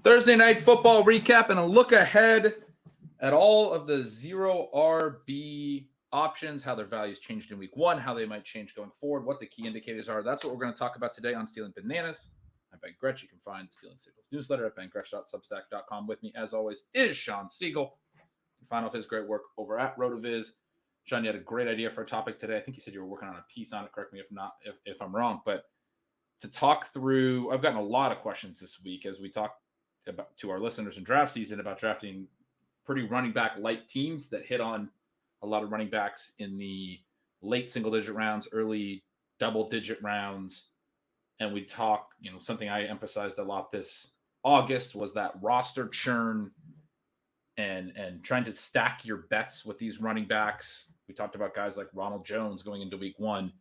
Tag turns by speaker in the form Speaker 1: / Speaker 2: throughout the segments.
Speaker 1: Thursday night football recap and a look ahead at all of the zero RB options, how their values changed in week one, how they might change going forward, what the key indicators are. That's what we're going to talk about today on Stealing Bananas. I'm Ben Gretch. You can find the Stealing Siegele's newsletter at bengretch.substack.com. With me, as always, is Shawn Siegele. You can find all his great work over at RotoViz. Shawn, you had a great idea for a topic today. I think you said you were working on a piece on it. Correct me if I'm wrong. But to talk through, I've gotten a lot of questions this week as we talk about to our listeners in draft season about drafting pretty running back light teams that hit on a lot of running backs in the late single digit rounds, early double digit rounds. And we talk, something I emphasized a lot this August was that roster churn and trying to stack your bets with these running backs. We talked about guys like Ronald Jones going into week one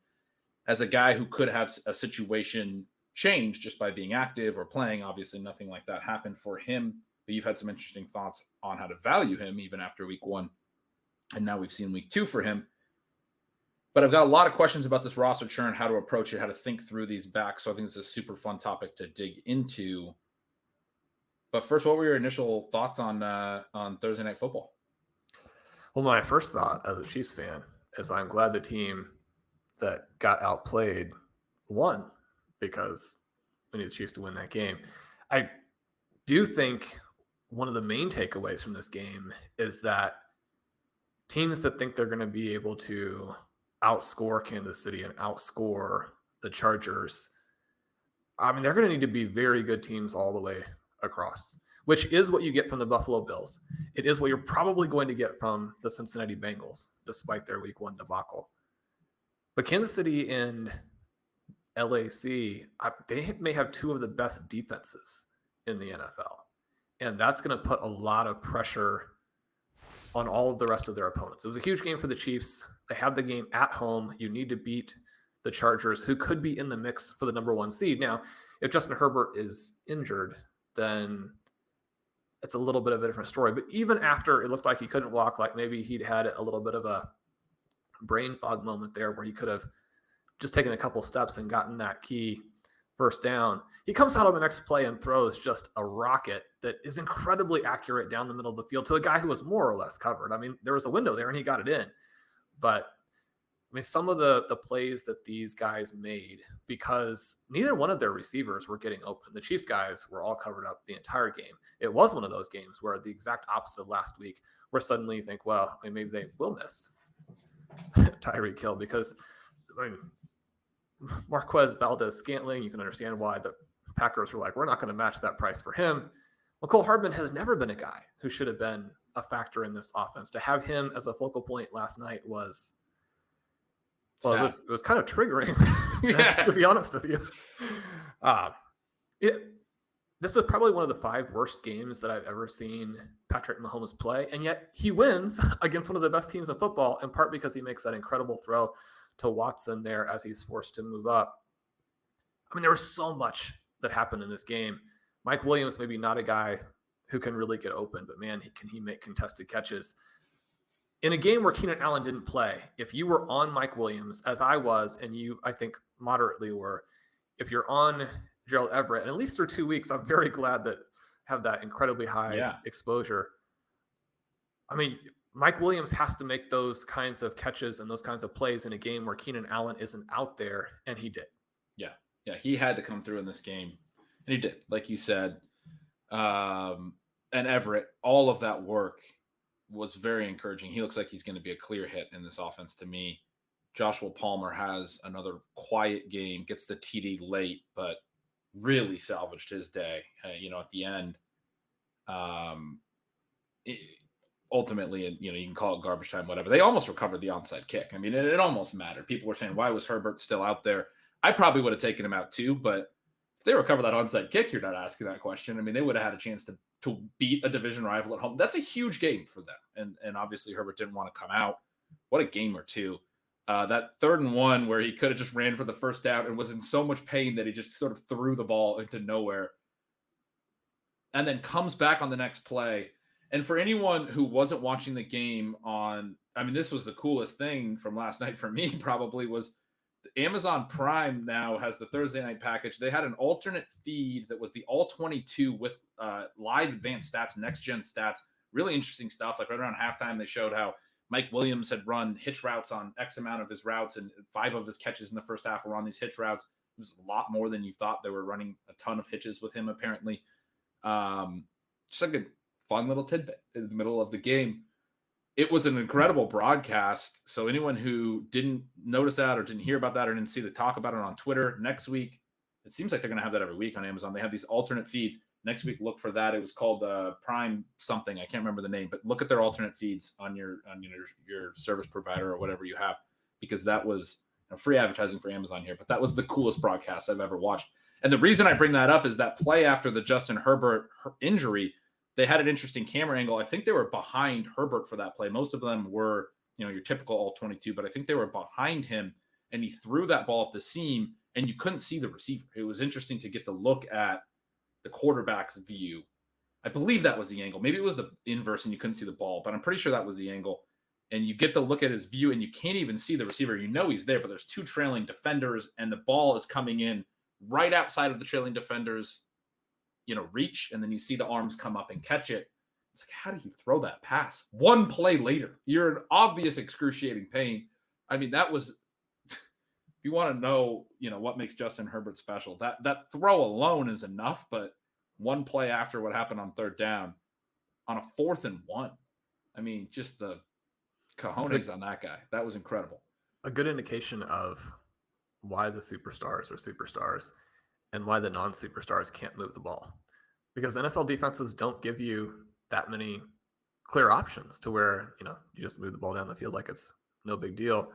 Speaker 1: as a guy who could have a situation change just by being active or playing. Obviously, nothing like that happened for him, but you've had some interesting thoughts on how to value him even after week one. And now we've seen week two for him. But I've got a lot of questions about this roster churn, how to approach it, how to think through these backs. So I think it's a super fun topic to dig into. But first, what were your initial thoughts on Thursday Night Football?
Speaker 2: Well, my first thought as a Chiefs fan is I'm glad the team that got outplayed won, because we need the Chiefs to win that game. I do think one of the main takeaways from this game is that teams that think they're going to be able to outscore Kansas City and outscore the Chargers, they're going to need to be very good teams all the way across, which is what you get from the Buffalo Bills. It is what you're probably going to get from the Cincinnati Bengals, despite their week one debacle. But Kansas City and LAC, they may have two of the best defenses in the NFL. And that's going to put a lot of pressure on all of the rest of their opponents. It was a huge game for the Chiefs. They have the game at home. You need to beat the Chargers, who could be in the mix for the number one seed. Now, if Justin Herbert is injured, then it's a little bit of a different story. But even after it looked like he couldn't walk, like maybe he'd had a little bit of a brain fog moment there where he could have just taken a couple steps and gotten that key first down. He comes out on the next play and throws just a rocket that is incredibly accurate down the middle of the field to a guy who was more or less covered. There was a window there and he got it in. But some of the plays that these guys made, because neither one of their receivers were getting open. The Chiefs guys were all covered up the entire game. It was one of those games where the exact opposite of last week, where suddenly you think, well, maybe they will miss Tyreek Hill, because Marquez Valdez-Scantling, you can understand why the Packers were like, we're not going to match that price for him. Well, Cole Hardman has never been a guy who should have been a factor in this offense. To have him as a focal point last night was, well, it was kind of triggering, to be honest with you. This is probably one of the 5 worst games that I've ever seen Patrick Mahomes play, and yet he wins against one of the best teams in football, in part because he makes that incredible throw to Watson there as he's forced to move up. There was so much that happened in this game. Mike Williams, maybe not a guy who can really get open, but man, can he make contested catches. In a game where Keenan Allen didn't play, if you were on Mike Williams, as I was, and you, I think, moderately were, if you're on Gerald Everett, and at least through 2 weeks, I'm very glad that have that incredibly high exposure. Mike Williams has to make those kinds of catches and those kinds of plays in a game where Keenan Allen isn't out there, and he did.
Speaker 1: Yeah, he had to come through in this game, and he did, like you said. And Everett, all of that work was very encouraging. He looks like he's going to be a clear hit in this offense to me. Joshua Palmer has another quiet game, gets the TD late, but really salvaged his day, at the end. Ultimately, you can call it garbage time, whatever. They almost recovered the onside kick. It almost mattered. People were saying, why was Herbert still out there? I probably would have taken him out too, but if they recover that onside kick, you're not asking that question. They would have had a chance to beat a division rival at home. That's a huge game for them. And obviously Herbert didn't want to come out. What a game or two. That 3rd and 1 where he could have just ran for the first down and was in so much pain that he just sort of threw the ball into nowhere and then comes back on the next play. And for anyone who wasn't watching the game this was the coolest thing from last night for me probably was Amazon Prime now has the Thursday night package. They had an alternate feed that was the all 22 with live advanced stats, next gen stats, really interesting stuff. Like right around halftime, they showed how Mike Williams had run hitch routes on X amount of his routes, and 5 of his catches in the first half were on these hitch routes. It was a lot more than you thought. They were running a ton of hitches with him, apparently. Just like a fun little tidbit in the middle of the game. It was an incredible broadcast. So anyone who didn't notice that or didn't hear about that or didn't see the talk about it on Twitter, next week, it seems like they're going to have that every week on Amazon. They have these alternate feeds. Next week, look for that. It was called Prime something. I can't remember the name, but look at their alternate feeds on your service provider or whatever you have, because that was free advertising for Amazon here. But that was the coolest broadcast I've ever watched. And the reason I bring that up is that play after the Justin Herbert injury, they had an interesting camera angle. I think they were behind Herbert for that play. Most of them were, your typical all 22, but I think they were behind him, and he threw that ball at the seam and you couldn't see the receiver. It was interesting to get the look at the quarterback's view. I believe that was the angle. Maybe it was the inverse and you couldn't see the ball, but I'm pretty sure that was the angle. And you get the look at his view and you can't even see the receiver. He's there, but there's 2 trailing defenders and the ball is coming in right outside of the trailing defenders, reach. And then you see the arms come up and catch it. It's like, how do you throw that pass? 1 play later, you're in obvious excruciating pain. I mean, that was, if you want to know, what makes Justin Herbert special, that throw alone is enough, but 1 play after what happened on 3rd down on a 4th and 1. I mean, just the cojones on that guy. That was incredible.
Speaker 2: A good indication of why the superstars are superstars and why the non-superstars can't move the ball. Because NFL defenses don't give you that many clear options to where, you just move the ball down the field like it's no big deal.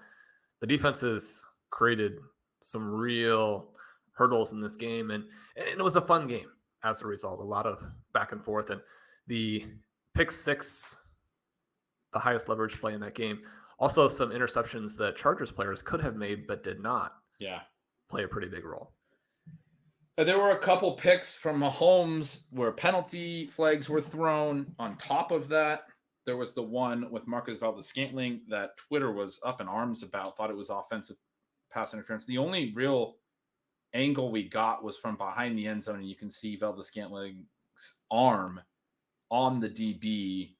Speaker 2: The defenses created some real hurdles in this game, and it was a fun game as a result. A lot of back and forth, and the pick 6, the highest leverage play in that game. Also some interceptions that Chargers players could have made but did not.
Speaker 1: Yeah.
Speaker 2: Play a pretty big role.
Speaker 1: There were a couple picks from Mahomes where penalty flags were thrown. On top of that, there was the one with Marcus Valdes-Scantling that Twitter was up in arms about, thought it was offensive pass interference. The only real angle we got was from behind the end zone, and you can see Valdes-Scantling's arm on the DB,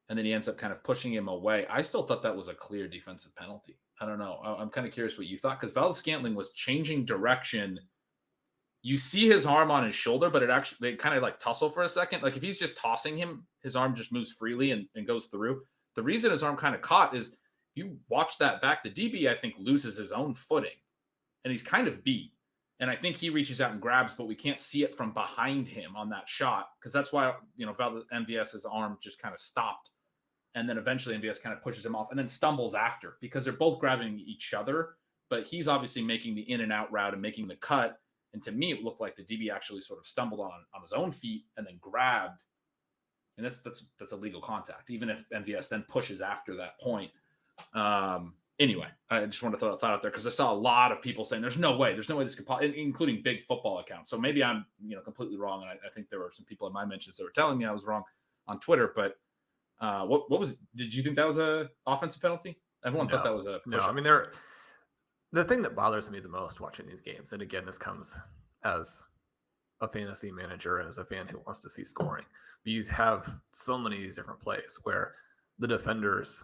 Speaker 1: and then he ends up kind of pushing him away. I still thought that was a clear defensive penalty. I don't know. I'm kind of curious what you thought, because Valdes-Scantling was changing direction. You see his arm on his shoulder, but they kind of like tussle for a second. Like if he's just tossing him, his arm just moves freely and goes through. The reason his arm kind of caught is, if you watch that back, the DB, I think, loses his own footing and he's kind of beat. And I think he reaches out and grabs, but we can't see it from behind him on that shot. Because that's why, MVS's arm just kind of stopped. And then eventually MVS kind of pushes him off and then stumbles after, because they're both grabbing each other. But he's obviously making the in and out route and making the cut. And to me, it looked like the DB actually sort of stumbled on his own feet and then grabbed. And that's illegal contact, even if MVS then pushes after that point. Anyway, I just wanted to throw that thought out there, because I saw a lot of people saying there's no way this could, including big football accounts. So maybe I'm completely wrong, and I think there were some people in my mentions that were telling me I was wrong on Twitter. But what was? Did you think that was a offensive penalty? Everyone thought that was a push-up.
Speaker 2: No. I mean, the thing that bothers me the most watching these games, and again, this comes as a fantasy manager and as a fan who wants to see scoring, you have so many of these different plays where the defenders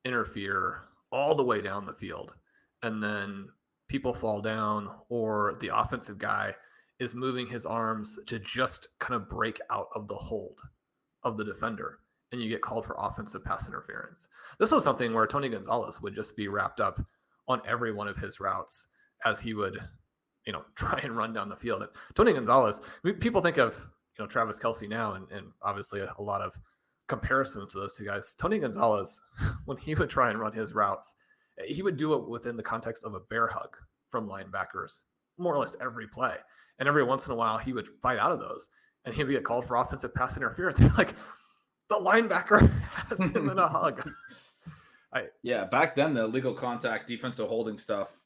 Speaker 2: interfere all the way down the field, and then people fall down, or the offensive guy is moving his arms to just kind of break out of the hold of the defender, and you get called for offensive pass interference. This was something where Tony Gonzalez would just be wrapped up on every one of his routes as he would, try and run down the field. And Tony Gonzalez, people think of, Travis Kelce now, and obviously a lot of comparisons to those two guys. Tony Gonzalez, when he would try and run his routes, he would do it within the context of a bear hug from linebackers, more or less every play. And every once in a while, he would fight out of those, and he'd get called for offensive pass interference. Like, the linebacker has him in a hug.
Speaker 1: Back then, the illegal contact defensive holding stuff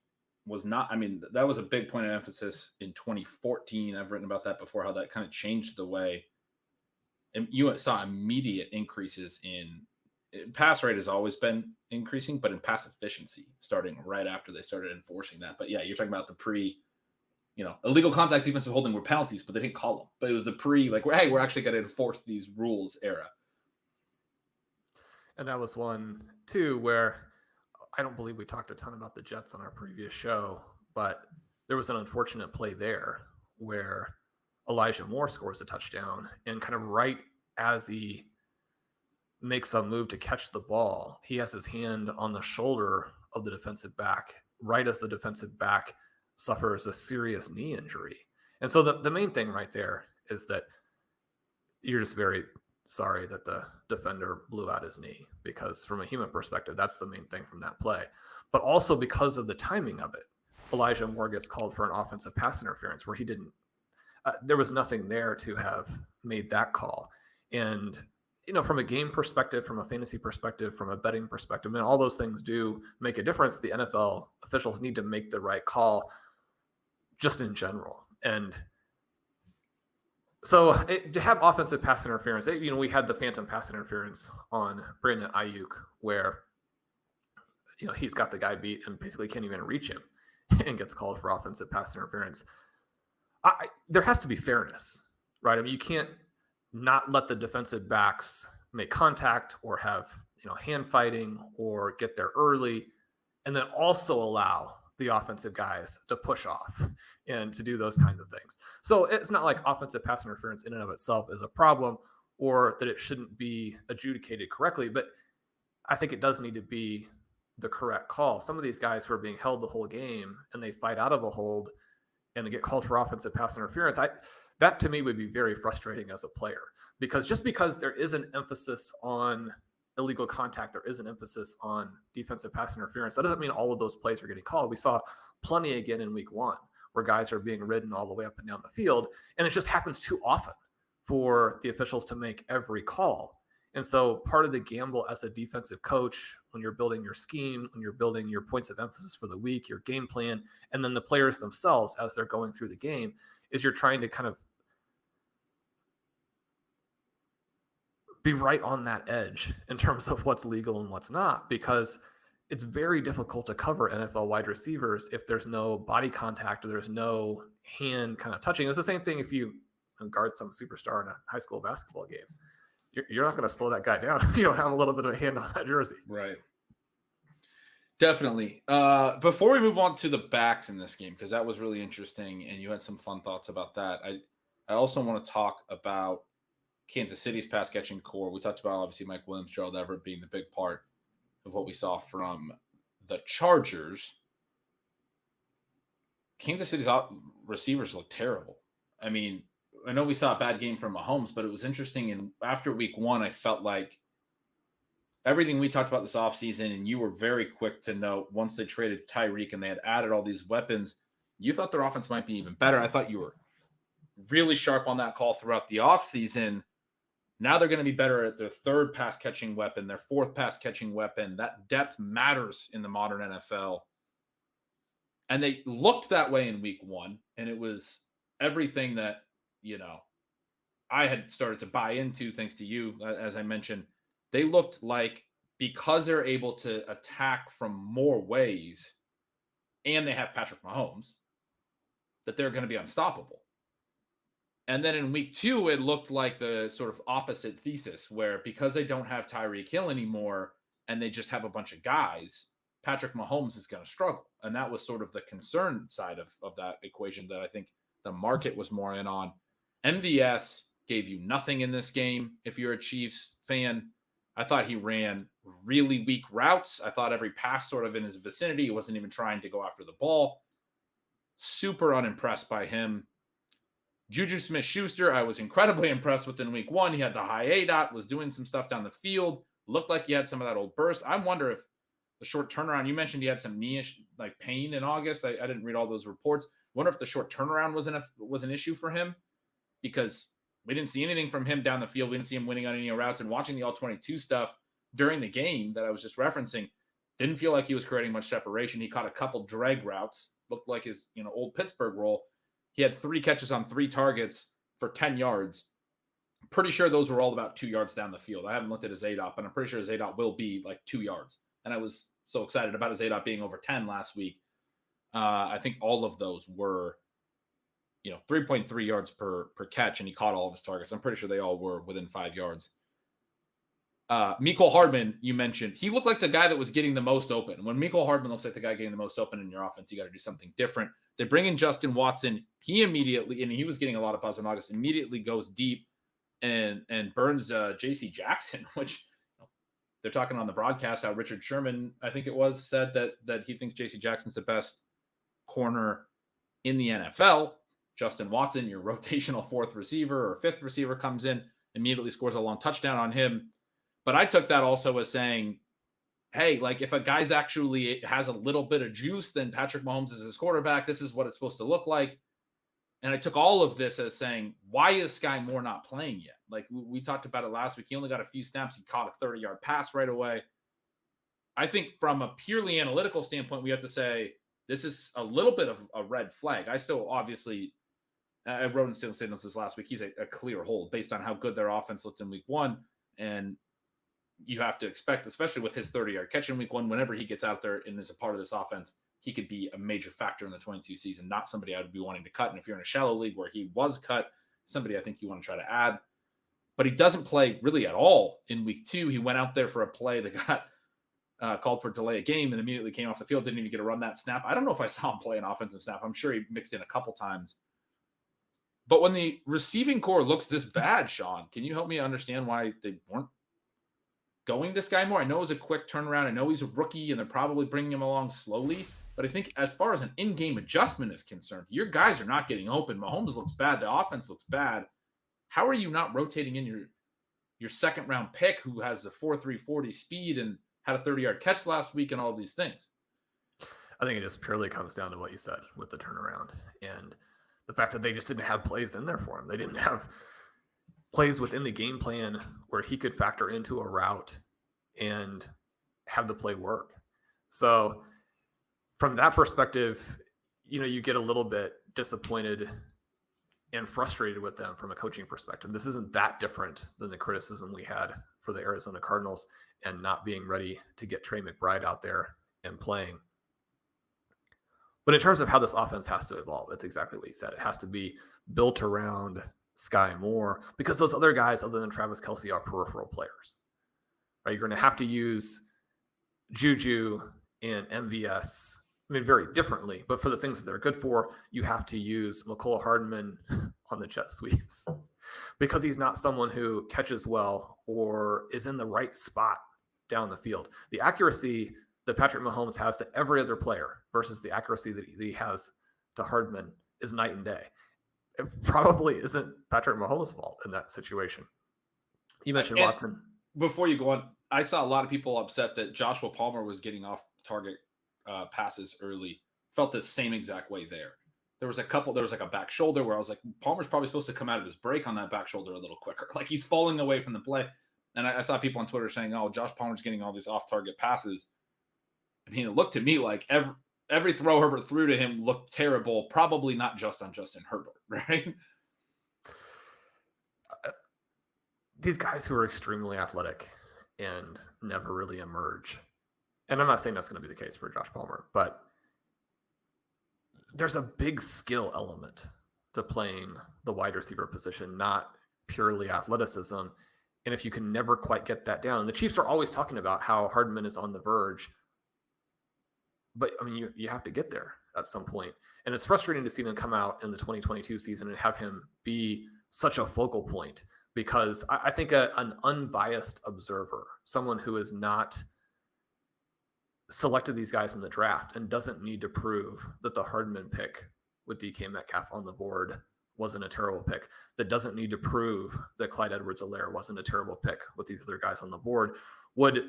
Speaker 1: was not, that was a big point of emphasis in 2014. I've written about that before, how that kind of changed the way. And you saw immediate increases in pass rate has always been increasing, but in pass efficiency, starting right after they started enforcing that. But yeah, you're talking about the pre, illegal contact defensive holding were penalties, but they didn't call them. But it was the pre, like, hey, we're actually going to enforce these rules era.
Speaker 2: And that was one, too, where I don't believe we talked a ton about the Jets on our previous show, but there was an unfortunate play there where Elijah Moore scores a touchdown, and kind of right as he makes a move to catch the ball, he has his hand on the shoulder of the defensive back, right as the defensive back suffers a serious knee injury. And so the main thing right there is that you're just very sorry that the defender blew out his knee, because from a human perspective, that's the main thing from that play. But also because of the timing of it, Elijah Moore gets called for an offensive pass interference where he didn't, there was nothing there to have made that call. And, from a game perspective, from a fantasy perspective, from a betting perspective, and all those things do make a difference. The NFL officials need to make the right call just in general. And so to have offensive pass interference, we had the phantom pass interference on Brandon Ayuk where, he's got the guy beat and basically can't even reach him and gets called for offensive pass interference. There has to be fairness, right? I mean, you can't not let the defensive backs make contact or have, hand fighting or get there early, and then also allow the offensive guys to push off and to do those kinds of things. So it's not like offensive pass interference in and of itself is a problem or that it shouldn't be adjudicated correctly, but I think it does need to be the correct call. Some of these guys who are being held the whole game and they fight out of a hold and they get called for offensive pass interference, that to me would be very frustrating as a player, because just because there is an emphasis on illegal contact, there is an emphasis on defensive pass interference, that doesn't mean all of those plays are getting called. We saw plenty again in week 1 where guys are being ridden all the way up and down the field, and it just happens too often for the officials to make every call. And so part of the gamble as a defensive coach, when you're building your scheme, when you're building your points of emphasis for the week, your game plan, and then the players themselves as they're going through the game, is you're trying to kind of be right on that edge in terms of what's legal and what's not, because it's very difficult to cover NFL wide receivers if there's no body contact or there's no hand kind of touching. It's the same thing if you guard some superstar in a high school basketball game. You're not going to slow that guy down if you don't have a little bit of a hand on that jersey.
Speaker 1: Right. Definitely. Before we move on to the backs in this game, because that was really interesting and you had some fun thoughts about that, I also want to talk about Kansas City's pass catching core. We talked about obviously Mike Williams, Gerald Everett being the big part of what we saw from the Chargers. Kansas City's receivers look terrible. I mean, I know we saw a bad game from Mahomes, but it was interesting. And after week 1, I felt like everything we talked about this offseason, and you were very quick to note once they traded Tyreek and they had added all these weapons, you thought their offense might be even better. I thought you were really sharp on that call throughout the offseason. Now they're going to be better at their 3rd pass catching weapon, their 4th pass catching weapon. That depth matters in the modern NFL. And they looked that way in week 1. And it was everything that, I had started to buy into thanks to you. As I mentioned, they looked like, because they're able to attack from more ways and they have Patrick Mahomes, that they're going to be unstoppable. And then in week 2, it looked like the sort of opposite thesis, where because they don't have Tyreek Hill anymore and they just have a bunch of guys, Patrick Mahomes is going to struggle. And that was sort of the concern side of that equation that I think the market was more in on. MVS gave you nothing in this game. If you're a Chiefs fan, I thought he ran really weak routes. I thought every pass sort of in his vicinity, he wasn't even trying to go after the ball. Super unimpressed by him. Juju Smith-Schuster, I was incredibly impressed with in week 1. He had the high ADOT, was doing some stuff down the field, looked like he had some of that old burst. I wonder if the short turnaround, you mentioned he had some knee pain in August. I didn't read all those reports. Wonder if the short turnaround was an issue for him, because we didn't see anything from him down the field. We didn't see him winning on any routes, and watching the all-22 stuff during the game that I was just referencing, didn't feel like he was creating much separation. He caught a couple drag routes, looked like his old Pittsburgh role. He had 3 catches on 3 targets for 10 yards. Pretty sure those were all about 2 yards down the field. I haven't looked at his ADOT, but I'm pretty sure his ADOT will be like 2 yards. And I was so excited about his ADOT being over 10 last week. I think all of those were, 3.3 yards per catch, and he caught all of his targets. I'm pretty sure they all were within 5 yards. Mecole Hardman, you mentioned, he looked like the guy that was getting the most open. When Mecole Hardman looks like the guy getting the most open in your offense, you got to do something different. They bring in Justin Watson. He immediately, and he was getting a lot of buzz in August, immediately goes deep and burns J.C. Jackson, which they're talking on the broadcast how Richard Sherman, I think it was, said that he thinks J.C. Jackson's the best corner in the NFL. Justin Watson, your rotational fourth receiver or fifth receiver, comes in, immediately scores a long touchdown on him. But I took that also as saying, hey, like if a guy's actually has a little bit of juice, then Patrick Mahomes is his quarterback. This is what it's supposed to look like. And I took all of this as saying, why is Sky Moore not playing yet? Like we talked about it last week. He only got a few snaps. He caught a 30-yard pass right away. I think from a purely analytical standpoint, we have to say this is a little bit of a red flag. I still obviously, I wrote in Stealing Signals this last week, he's a clear hold based on how good their offense looked in week one. And you have to expect, especially with his 30-yard catch in week one, whenever he gets out there and is a part of this offense, he could be a major factor in the 22 season, not somebody I would be wanting to cut. And if you're in a shallow league where he was cut, somebody I think you want to try to add. But he doesn't play really at all in week two. He went out there for a play that got called for delay a game and immediately came off the field, didn't even get to run that snap. I don't know if I saw him play an offensive snap. I'm sure he mixed in a couple times. But when the receiving core looks this bad, Sean, can you help me understand why they weren't going to Sky Moore? I know it was a quick turnaround. I know he's a rookie and they're probably bringing him along slowly. But I think as far as an in-game adjustment is concerned, your guys are not getting open. Mahomes looks bad. The offense looks bad. How are you not rotating in your second-round pick who has the 4.3 40 speed and had a 30-yard catch last week and all of these things?
Speaker 2: I think it just purely comes down to what you said with the turnaround and the fact that they just didn't have plays in there for him. They didn't have plays within the game plan where he could factor into a route and have the play work. So from that perspective, you get a little bit disappointed and frustrated with them from a coaching perspective. This isn't that different than the criticism we had for the Arizona Cardinals and not being ready to get Trey McBride out there and playing. But in terms of how this offense has to evolve, that's exactly what you said. It has to be built around Sky Moore because those other guys other than Travis Kelce are peripheral players. Right? You're going to have to use Juju and MVS, very differently, but for the things that they're good for, you have to use Mecole Hardman on the jet sweeps because he's not someone who catches well or is in the right spot down the field. The accuracy that Patrick Mahomes has to every other player versus the accuracy that he has to Hardman is night and day. It probably isn't Patrick Mahomes' fault in that situation. You mentioned Watson.
Speaker 1: Before you go on, I saw a lot of people upset that Joshua Palmer was getting off target passes early. Felt the same exact way there. There was like a back shoulder where I was like, Palmer's probably supposed to come out of his break on that back shoulder a little quicker. Like he's falling away from the play. And I saw people on Twitter saying, oh, Josh Palmer's getting all these off-target passes. I mean, it looked to me like every throw Herbert threw to him looked terrible, probably not just on Justin Herbert, right?
Speaker 2: These guys who are extremely athletic and never really emerge. And I'm not saying that's going to be the case for Josh Palmer, but there's a big skill element to playing the wide receiver position, not purely athleticism. And if you can never quite get that down, and the Chiefs are always talking about how Hardman is on the verge, but I mean, you have to get there at some point. And it's frustrating to see them come out in the 2022 season and have him be such a focal point because I think an unbiased observer, someone who is not selected these guys in the draft and doesn't need to prove that the Hardman pick with DK Metcalf on the board wasn't a terrible pick, that doesn't need to prove that Clyde Edwards-Helaire wasn't a terrible pick with these other guys on the board, would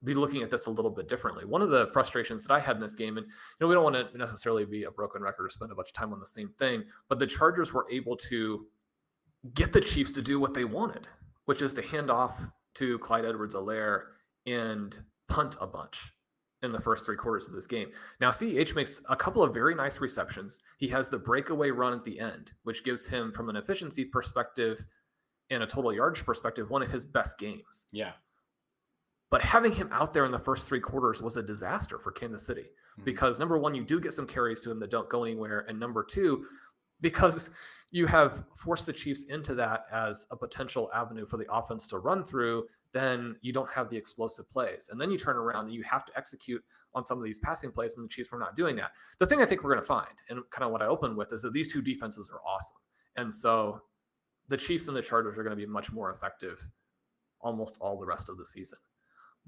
Speaker 2: be looking at this a little bit differently. One of the frustrations that I had in this game, and we don't want to necessarily be a broken record or spend a bunch of time on the same thing, but the Chargers were able to get the Chiefs to do what they wanted, which is to hand off to Clyde Edwards-Helaire and punt a bunch in the first three quarters of this game. Now, CEH makes a couple of very nice receptions. He has the breakaway run at the end, which gives him, from an efficiency perspective, and a total yardage perspective, one of his best games.
Speaker 1: Yeah.
Speaker 2: But having him out there in the first 3 quarters was a disaster for Kansas City because, number one, you do get some carries to him that don't go anywhere. And number two, because you have forced the Chiefs into that as a potential avenue for the offense to run through, then you don't have the explosive plays. And then you turn around and you have to execute on some of these passing plays, and the Chiefs were not doing that. The thing I think we're going to find, and kind of what I opened with, is that these two defenses are awesome. And so the Chiefs and the Chargers are going to be much more effective almost all the rest of the season.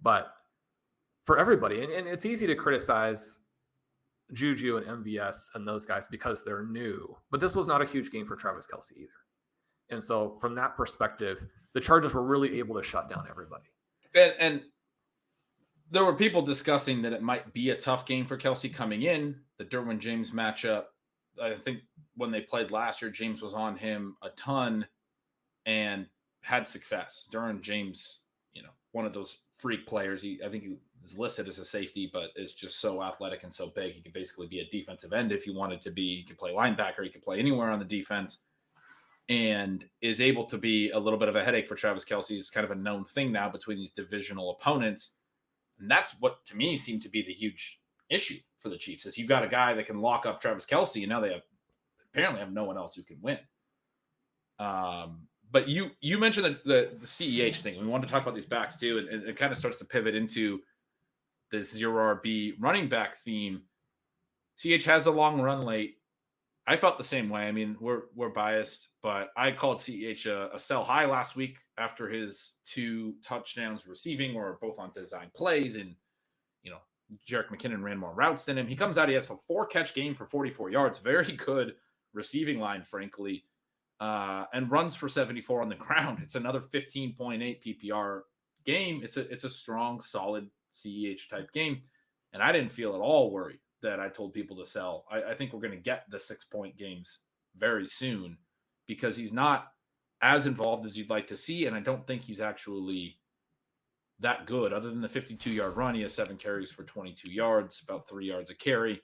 Speaker 2: But for everybody, and it's easy to criticize Juju and MVS and those guys because they're new, but this was not a huge game for Travis Kelce either. And so from that perspective, the Chargers were really able to shut down everybody.
Speaker 1: And there were people discussing that it might be a tough game for Kelce coming in, the Derwin James matchup. I think when they played last year, James was on him a ton and had success. Derwin James, one of those freak players. I think he is listed as a safety, but is just so athletic and so big. He could basically be a defensive end if he wanted to be. He could play linebacker. He could play anywhere on the defense, and is able to be a little bit of a headache for Travis Kelce. It's kind of a known thing now between these divisional opponents. And that's what, to me, seemed to be the huge issue for the Chiefs, is you've got a guy that can lock up Travis Kelce, and now they apparently have no one else who can win. But you mentioned the CEH thing. We wanted to talk about these backs too, and it kind of starts to pivot into the 0RB running back theme. CH has a long run late. I felt the same way. I mean, we're biased, but I called CH a sell high last week after his 2 touchdowns receiving were both on design plays, and Jerick McKinnon ran more routes than him. He comes out, he has a 4-catch game for 44 yards, very good receiving line, frankly. And runs for 74 on the ground. It's another 15.8 PPR game. It's a strong, solid CEH type game. And I didn't feel at all worried that I told people to sell. I think we're going to get the 6-point games very soon because he's not as involved as you'd like to see. And I don't think he's actually that good. Other than the 52-yard run, he has 7 carries for 22 yards, about 3 yards a carry.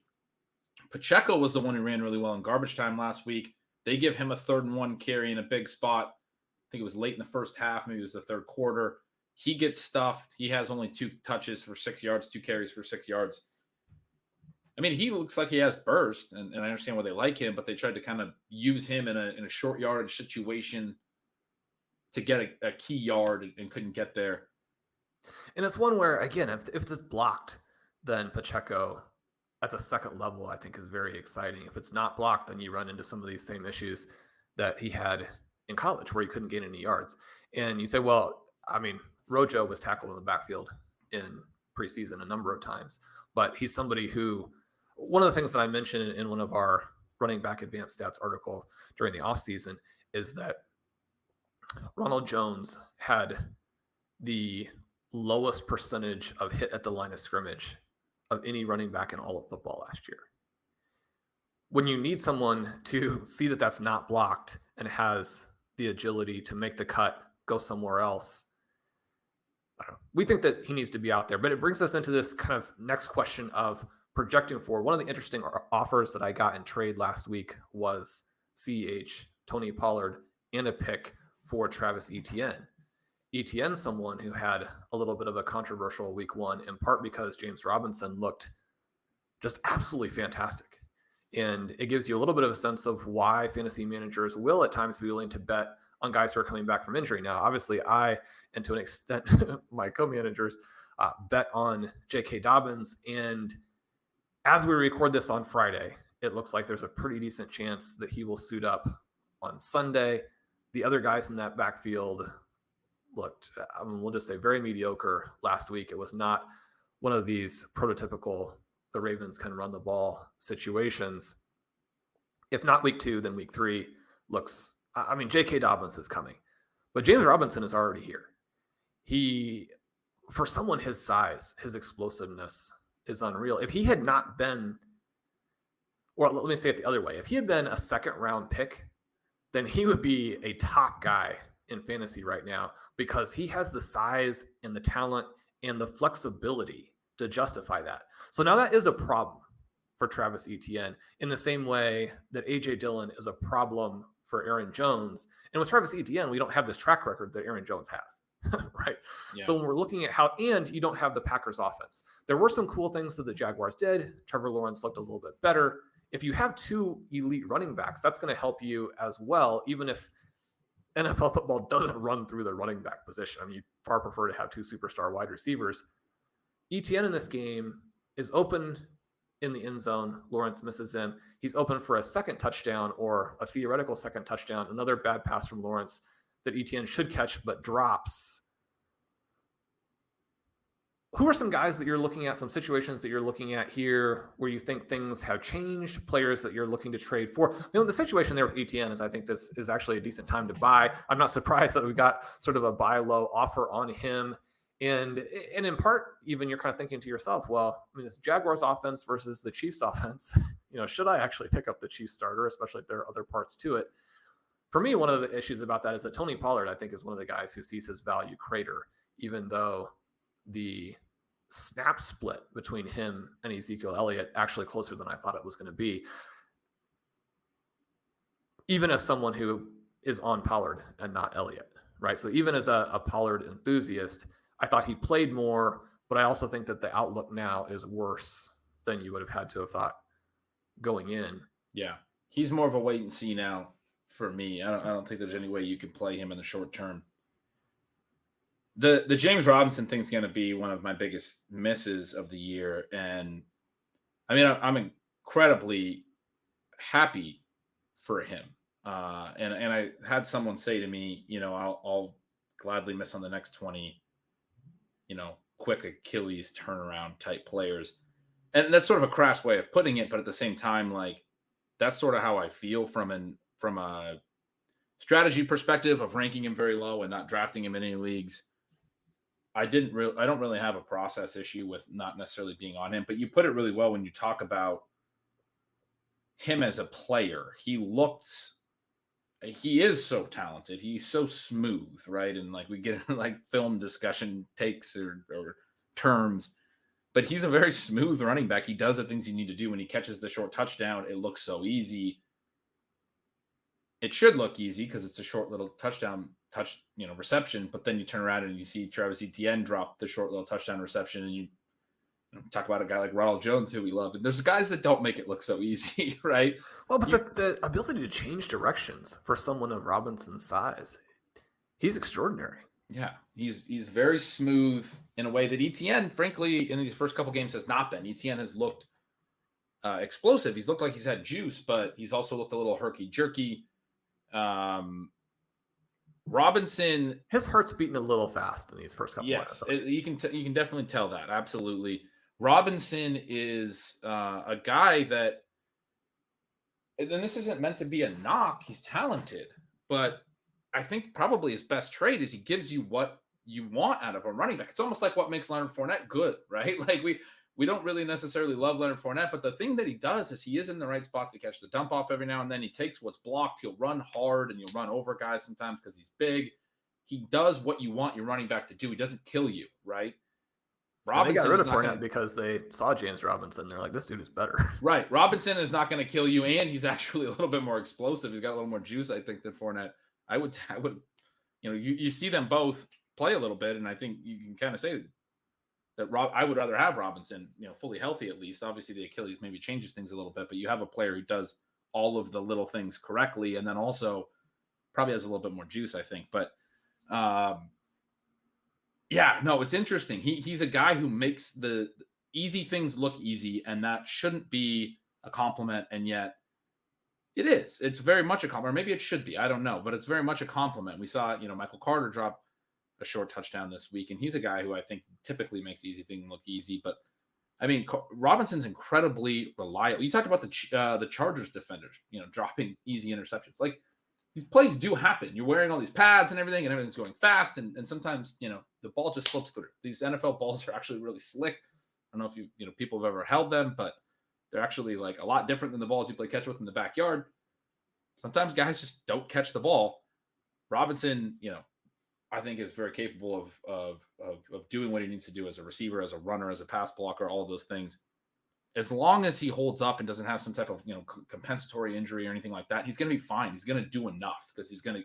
Speaker 1: Pacheco was the one who ran really well in garbage time last week. They give him a 3rd and 1 carry in a big spot. I think it was late in the first half. Maybe it was the 3rd quarter. He gets stuffed. He has only 2 touches for 6 yards, 2 carries for 6 yards. I mean, he looks like he has burst, and I understand why they like him, but they tried to kind of use him in a short yardage situation to get a key yard and couldn't get there.
Speaker 2: And it's one where, again, if it's blocked, then Pacheco at the second level, I think, is very exciting. If it's not blocked, then you run into some of these same issues that he had in college where he couldn't gain any yards. And you say, well, I mean, Rojo was tackled in the backfield in preseason a number of times, but he's somebody who, one of the things that I mentioned in one of our running back advanced stats article during the offseason is that Ronald Jones had the lowest percentage of hit at the line of scrimmage of any running back in all of football last year. When you need someone to see that that's not blocked and has the agility to make the cut, go somewhere else, we think that he needs to be out there. But it brings us into this kind of next question of projecting forward. One of the interesting offers that I got in trade last week was CEH, Tony Pollard, and a pick for Travis Etienne. Etienne's someone who had a little bit of a controversial week 1, in part because James Robinson looked just absolutely fantastic. And it gives you a little bit of a sense of why fantasy managers will at times be willing to bet on guys who are coming back from injury. Now, obviously, I, and to an extent, my co-managers bet on J.K. Dobbins. And as we record this on Friday, it looks like there's a pretty decent chance that he will suit up on Sunday. The other guys in that backfield looked, we'll just say, very mediocre last week. It was not one of these prototypical, the Ravens can run the ball situations. If not week 2, then week 3 looks, J.K. Dobbins is coming, but James Robinson is already here. He, for someone his size, his explosiveness is unreal. If he had not been, or let me say it the other way, if he had been a 2nd round pick, then he would be a top guy in fantasy right now, because he has the size and the talent and the flexibility to justify that. So now that is a problem for Travis Etienne, in the same way that A.J. Dillon is a problem for Aaron Jones. And with Travis Etienne, we don't have this track record that Aaron Jones has, right?
Speaker 1: Yeah.
Speaker 2: So when we're looking at and you don't have the Packers offense. There were some cool things that the Jaguars did. Trevor Lawrence looked a little bit better. If you have two elite running backs, that's going to help you as well, even if NFL football doesn't run through the running back position. I mean, you far prefer to have two superstar wide receivers. Etienne in this game is open in the end zone. Lawrence misses him. He's open for a second touchdown or a theoretical second touchdown. Another bad pass from Lawrence that Etienne should catch but drops. Who are some guys that you're looking at, some situations that you're looking at here where you think things have changed, players that you're looking to trade for? The situation there with Etienne is I think this is actually a decent time to buy. I'm not surprised that we got sort of a buy low offer on him. And in part, even you're kind of thinking to yourself, well, I mean, this Jaguars offense versus the Chiefs offense, should I actually pick up the Chiefs starter, especially if there are other parts to it? For me, one of the issues about that is that Tony Pollard, I think, is one of the guys who sees his value crater, even though the snap split between him and Ezekiel Elliott actually closer than I thought it was going to be. Even as someone who is on Pollard and not Elliott, right? So even as a Pollard enthusiast, I thought he played more, but I also think that the outlook now is worse than you would have had to have thought going in.
Speaker 1: Yeah, he's more of a wait and see now for me. I don't think there's any way you can play him in the short term. The James Robinson thing is going to be one of my biggest misses of the year, and I mean I'm incredibly happy for him. And I had someone say to me, I'll gladly miss on the next 20. Quick Achilles turnaround type players. And that's sort of a crass way of putting it. But at the same time, like that's sort of how I feel from a strategy perspective of ranking him very low and not drafting him in any leagues. I don't really have a process issue with not necessarily being on him, but you put it really well when you talk about him as a player. He is so talented. He's so smooth, right? And like we get into like film discussion takes or terms, but he's a very smooth running back. He does the things you need to do. When he catches the short touchdown, it looks so easy. It should look easy because it's a short little touchdown reception, but then you turn around and you see Travis Etienne drop the short little touchdown reception, and you talk about a guy like Ronald Jones who we love. And there's guys that don't make it look so easy, right?
Speaker 2: Well, but the ability to change directions for someone of Robinson's size, he's extraordinary.
Speaker 1: Yeah, he's very smooth in a way that Etienne, frankly, in these first couple games has not been. Etienne has looked explosive. He's looked like he's had juice, but he's also looked a little herky-jerky. Robinson,
Speaker 2: his heart's beating a little fast in these first couple.
Speaker 1: Yes, you can definitely tell that. Absolutely. Robinson is a guy that, and this isn't meant to be a knock. He's talented, but I think probably his best trait is he gives you what you want out of a running back. It's almost like what makes Leonard Fournette good, right? Like we don't really necessarily love Leonard Fournette, but the thing that he does is he is in the right spot to catch the dump off every now and then. He takes what's blocked. He'll run hard and he'll run over guys sometimes because he's big. He does what you want your running back to do. He doesn't kill you, right?
Speaker 2: Robinson, they got rid of Fournette because they saw James Robinson. They're like, this dude is better.
Speaker 1: Right. Robinson is not going to kill you, and he's actually a little bit more explosive. He's got a little more juice, I think, than Fournette. I would, you see them both play a little bit, and I think you can kind of say that I would rather have Robinson, fully healthy at least. Obviously, the Achilles maybe changes things a little bit, but you have a player who does all of the little things correctly, and then also probably has a little bit more juice, I think. But yeah, no, it's interesting. He's a guy who makes the easy things look easy, and that shouldn't be a compliment, and yet it is. It's very much a compliment. Or maybe it should be. I don't know, but it's very much a compliment. We saw, Michael Carter drop a short touchdown this week, and he's a guy who I think typically makes easy things look easy. But I mean, Robinson's incredibly reliable. You talked about the Chargers defenders, dropping easy interceptions. Like, these plays do happen. You're wearing all these pads and everything's going fast. And sometimes, the ball just slips through. These NFL balls are actually really slick. I don't know if people have ever held them, but they're actually like a lot different than the balls you play catch with in the backyard. Sometimes guys just don't catch the ball. Robinson, I think is very capable of doing what he needs to do as a receiver, as a runner, as a pass blocker, all of those things. as long as he holds up and doesn't have some type of compensatory injury or anything like that, he's going to be fine. He's going to do enough because he's going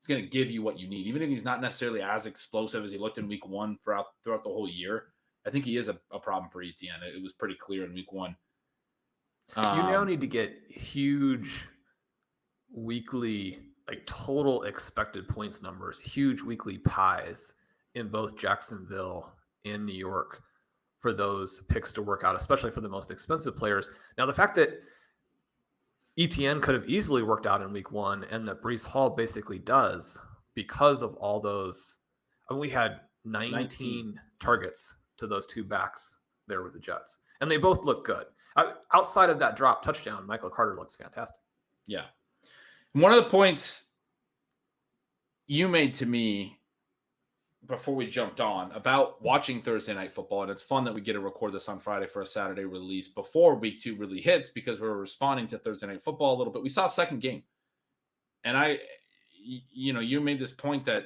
Speaker 1: to give you what you need, even if he's not necessarily as explosive as he looked in week 1 throughout the whole year. I think he is a problem for ETN. It was pretty clear in week 1.
Speaker 2: You now need to get huge weekly, like total expected points numbers, huge weekly pies in both Jacksonville and New York for those picks to work out, especially for the most expensive players. Now, the fact that ETN could have easily worked out in week 1 and that Breece Hall basically does because of all those. I mean, we had 19 targets to those 2 backs there with the Jets, and they both look good. Outside of that drop touchdown, Michael Carter looks fantastic.
Speaker 1: Yeah. One of the points you made to me before we jumped on about watching Thursday Night Football, and it's fun that we get to record this on Friday for a Saturday release before week 2 really hits because we were responding to Thursday Night Football a little bit. We saw a second game. And you made this point that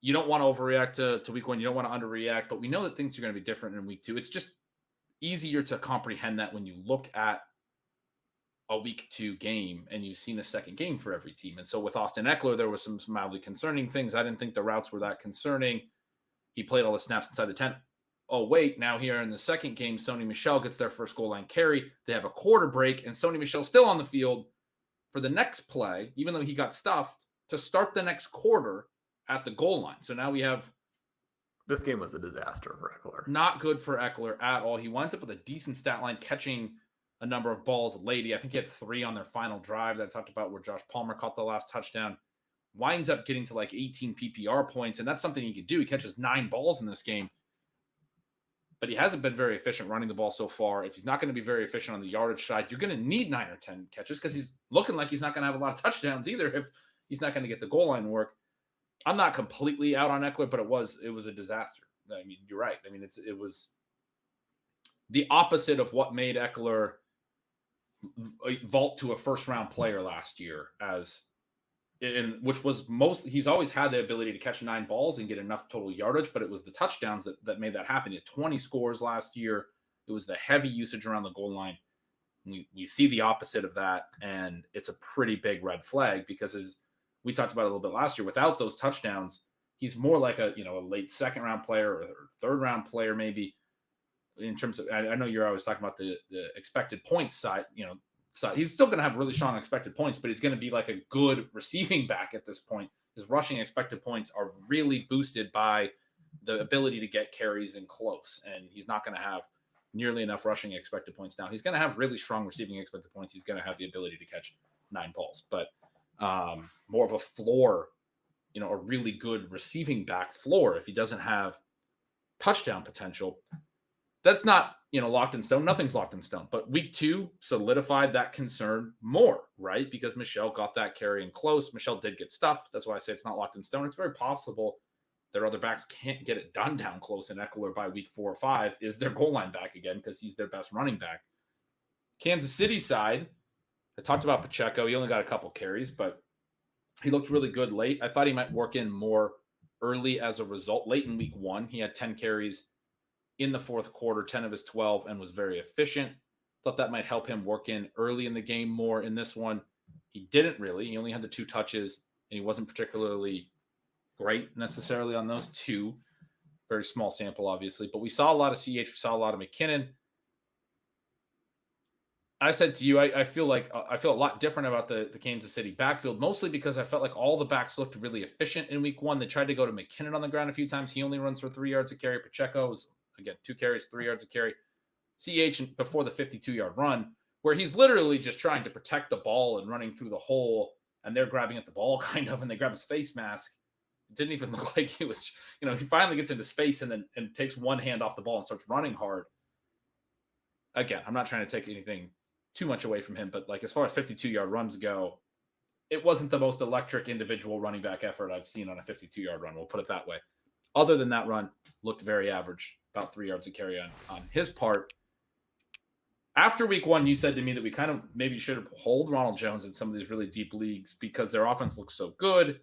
Speaker 1: you don't want to overreact to week 1. You don't want to underreact, but we know that things are going to be different in week 2. It's just easier to comprehend that when you look at a week 2 game and you've seen a second game for every team. And so with Austin Ekeler, there was some mildly concerning things. I didn't think the routes were that concerning. He played all the snaps inside the 10. Oh, wait, now here in the second game, Sony Michel gets their first goal line carry. They have a quarter break, and Sony Michel's still on the field for the next play, even though he got stuffed, to start the next quarter at the goal line. So now we have...
Speaker 2: This game was a disaster for Ekeler.
Speaker 1: Not good for Ekeler at all. He winds up with a decent stat line, catching a number of balls late. I think he had 3 on their final drive that I talked about where Josh Palmer caught the last touchdown. Winds up getting to like 18 PPR points, and that's something he could do. He catches 9 balls in this game. But he hasn't been very efficient running the ball so far. If he's not going to be very efficient on the yardage side, you're going to need 9 or 10 catches because he's looking like he's not going to have a lot of touchdowns either if he's not going to get the goal line work. I'm not completely out on Ekeler, but it was a disaster. I mean, you're right. I mean, it was the opposite of what made Ekeler vault to a first-round player last year, which was he's always had the ability to catch 9 balls and get enough total yardage, but it was the touchdowns that made that happen. He had 20 scores last year. It was the heavy usage around the goal line. We see the opposite of that, and it's a pretty big red flag because as we talked about a little bit last year, without those touchdowns, he's more like a late second-round player or third-round player maybe. In terms of, I know you're always talking about the expected points side, so he's still going to have really strong expected points, but he's going to be like a good receiving back at this point. His rushing expected points are really boosted by the ability to get carries in close, and he's not going to have nearly enough rushing expected points now. He's going to have really strong receiving expected points. He's going to have the ability to catch 9 balls, but more of a floor, a really good receiving back floor if he doesn't have touchdown potential. That's not, locked in stone. Nothing's locked in stone. But week 2 solidified that concern more, right? Because Michel got that carry in close. Michel did get stuffed. That's why I say it's not locked in stone. It's very possible their other backs can't get it done down close, and Ekeler by week 4 or 5 is their goal line back again because he's their best running back. Kansas City side, I talked about Pacheco. He only got a couple carries, but he looked really good late. I thought he might work in more early as a result. Late in week 1, he had 10 carries in the fourth quarter, 10 of his 12, and was very efficient. Thought that might help him work in early in the game more in this one. He didn't really. He only had the 2 touches, and he wasn't particularly great necessarily on those 2. Very small sample, obviously. But we saw a lot of CH. We saw a lot of McKinnon. I said to you, I feel a lot different about the Kansas City backfield, mostly because I felt like all the backs looked really efficient in week 1. They tried to go to McKinnon on the ground a few times. He only runs for 3 yards a carry. Pacheco was, again, 2 carries, 3 yards a carry. CH before the 52-yard run, where he's literally just trying to protect the ball and running through the hole, and they're grabbing at the ball kind of, and they grab his face mask. It didn't even look like he was, he finally gets into space and takes one hand off the ball and starts running hard. Again, I'm not trying to take anything too much away from him, but like as far as 52-yard runs go, it wasn't the most electric individual running back effort I've seen on a 52-yard run. We'll put it that way. Other than that run, looked very average, about 3 yards a carry on his part. After week 1, you said to me that we kind of maybe should hold Ronald Jones in some of these really deep leagues because their offense looks so good.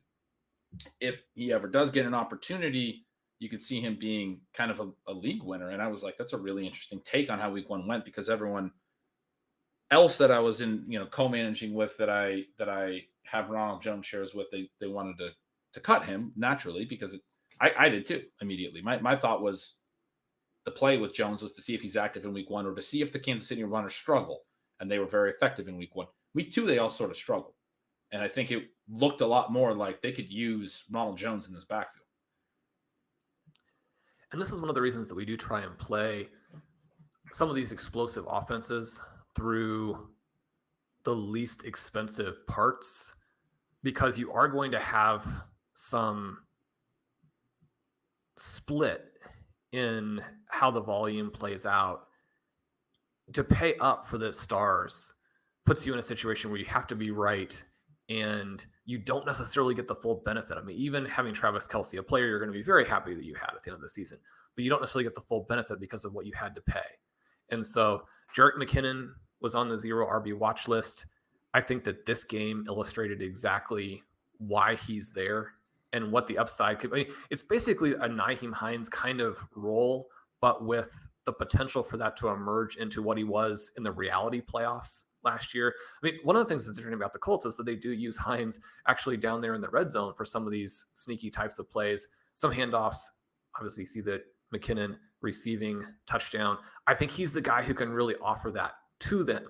Speaker 1: If he ever does get an opportunity, you could see him being kind of a league winner. And I was like, that's a really interesting take on how week 1 went, because everyone else that I was in, co-managing with that I have Ronald Jones shares with, they wanted to cut him naturally, because I did too immediately. My thought was the play with Jones was to see if he's active in week 1, or to see if the Kansas City runners struggle. And they were very effective in week 1. Week 2, they all sort of struggled. And I think it looked a lot more like they could use Ronald Jones in this backfield.
Speaker 2: And this is one of the reasons that we do try and play some of these explosive offenses through the least expensive parts, because you are going to have some split in how the volume plays out. To pay up for the stars puts you in a situation where you have to be right, and you don't necessarily get the full benefit. I mean, even having Travis Kelce, a player you're going to be very happy that you had at the end of the season, but you don't necessarily get the full benefit because of what you had to pay. And so Jerick McKinnon was on the 0 RB watch list. I think that this game illustrated exactly why he's there and what the upside could be. I mean, it's basically a Nyheim Hines kind of role, but with the potential for that to emerge into what he was in the reality playoffs last year. I mean, one of the things that's interesting about the Colts is that they do use Hines actually down there in the red zone for some of these sneaky types of plays, some handoffs. Obviously, you see that McKinnon receiving touchdown. I think he's the guy who can really offer that to them.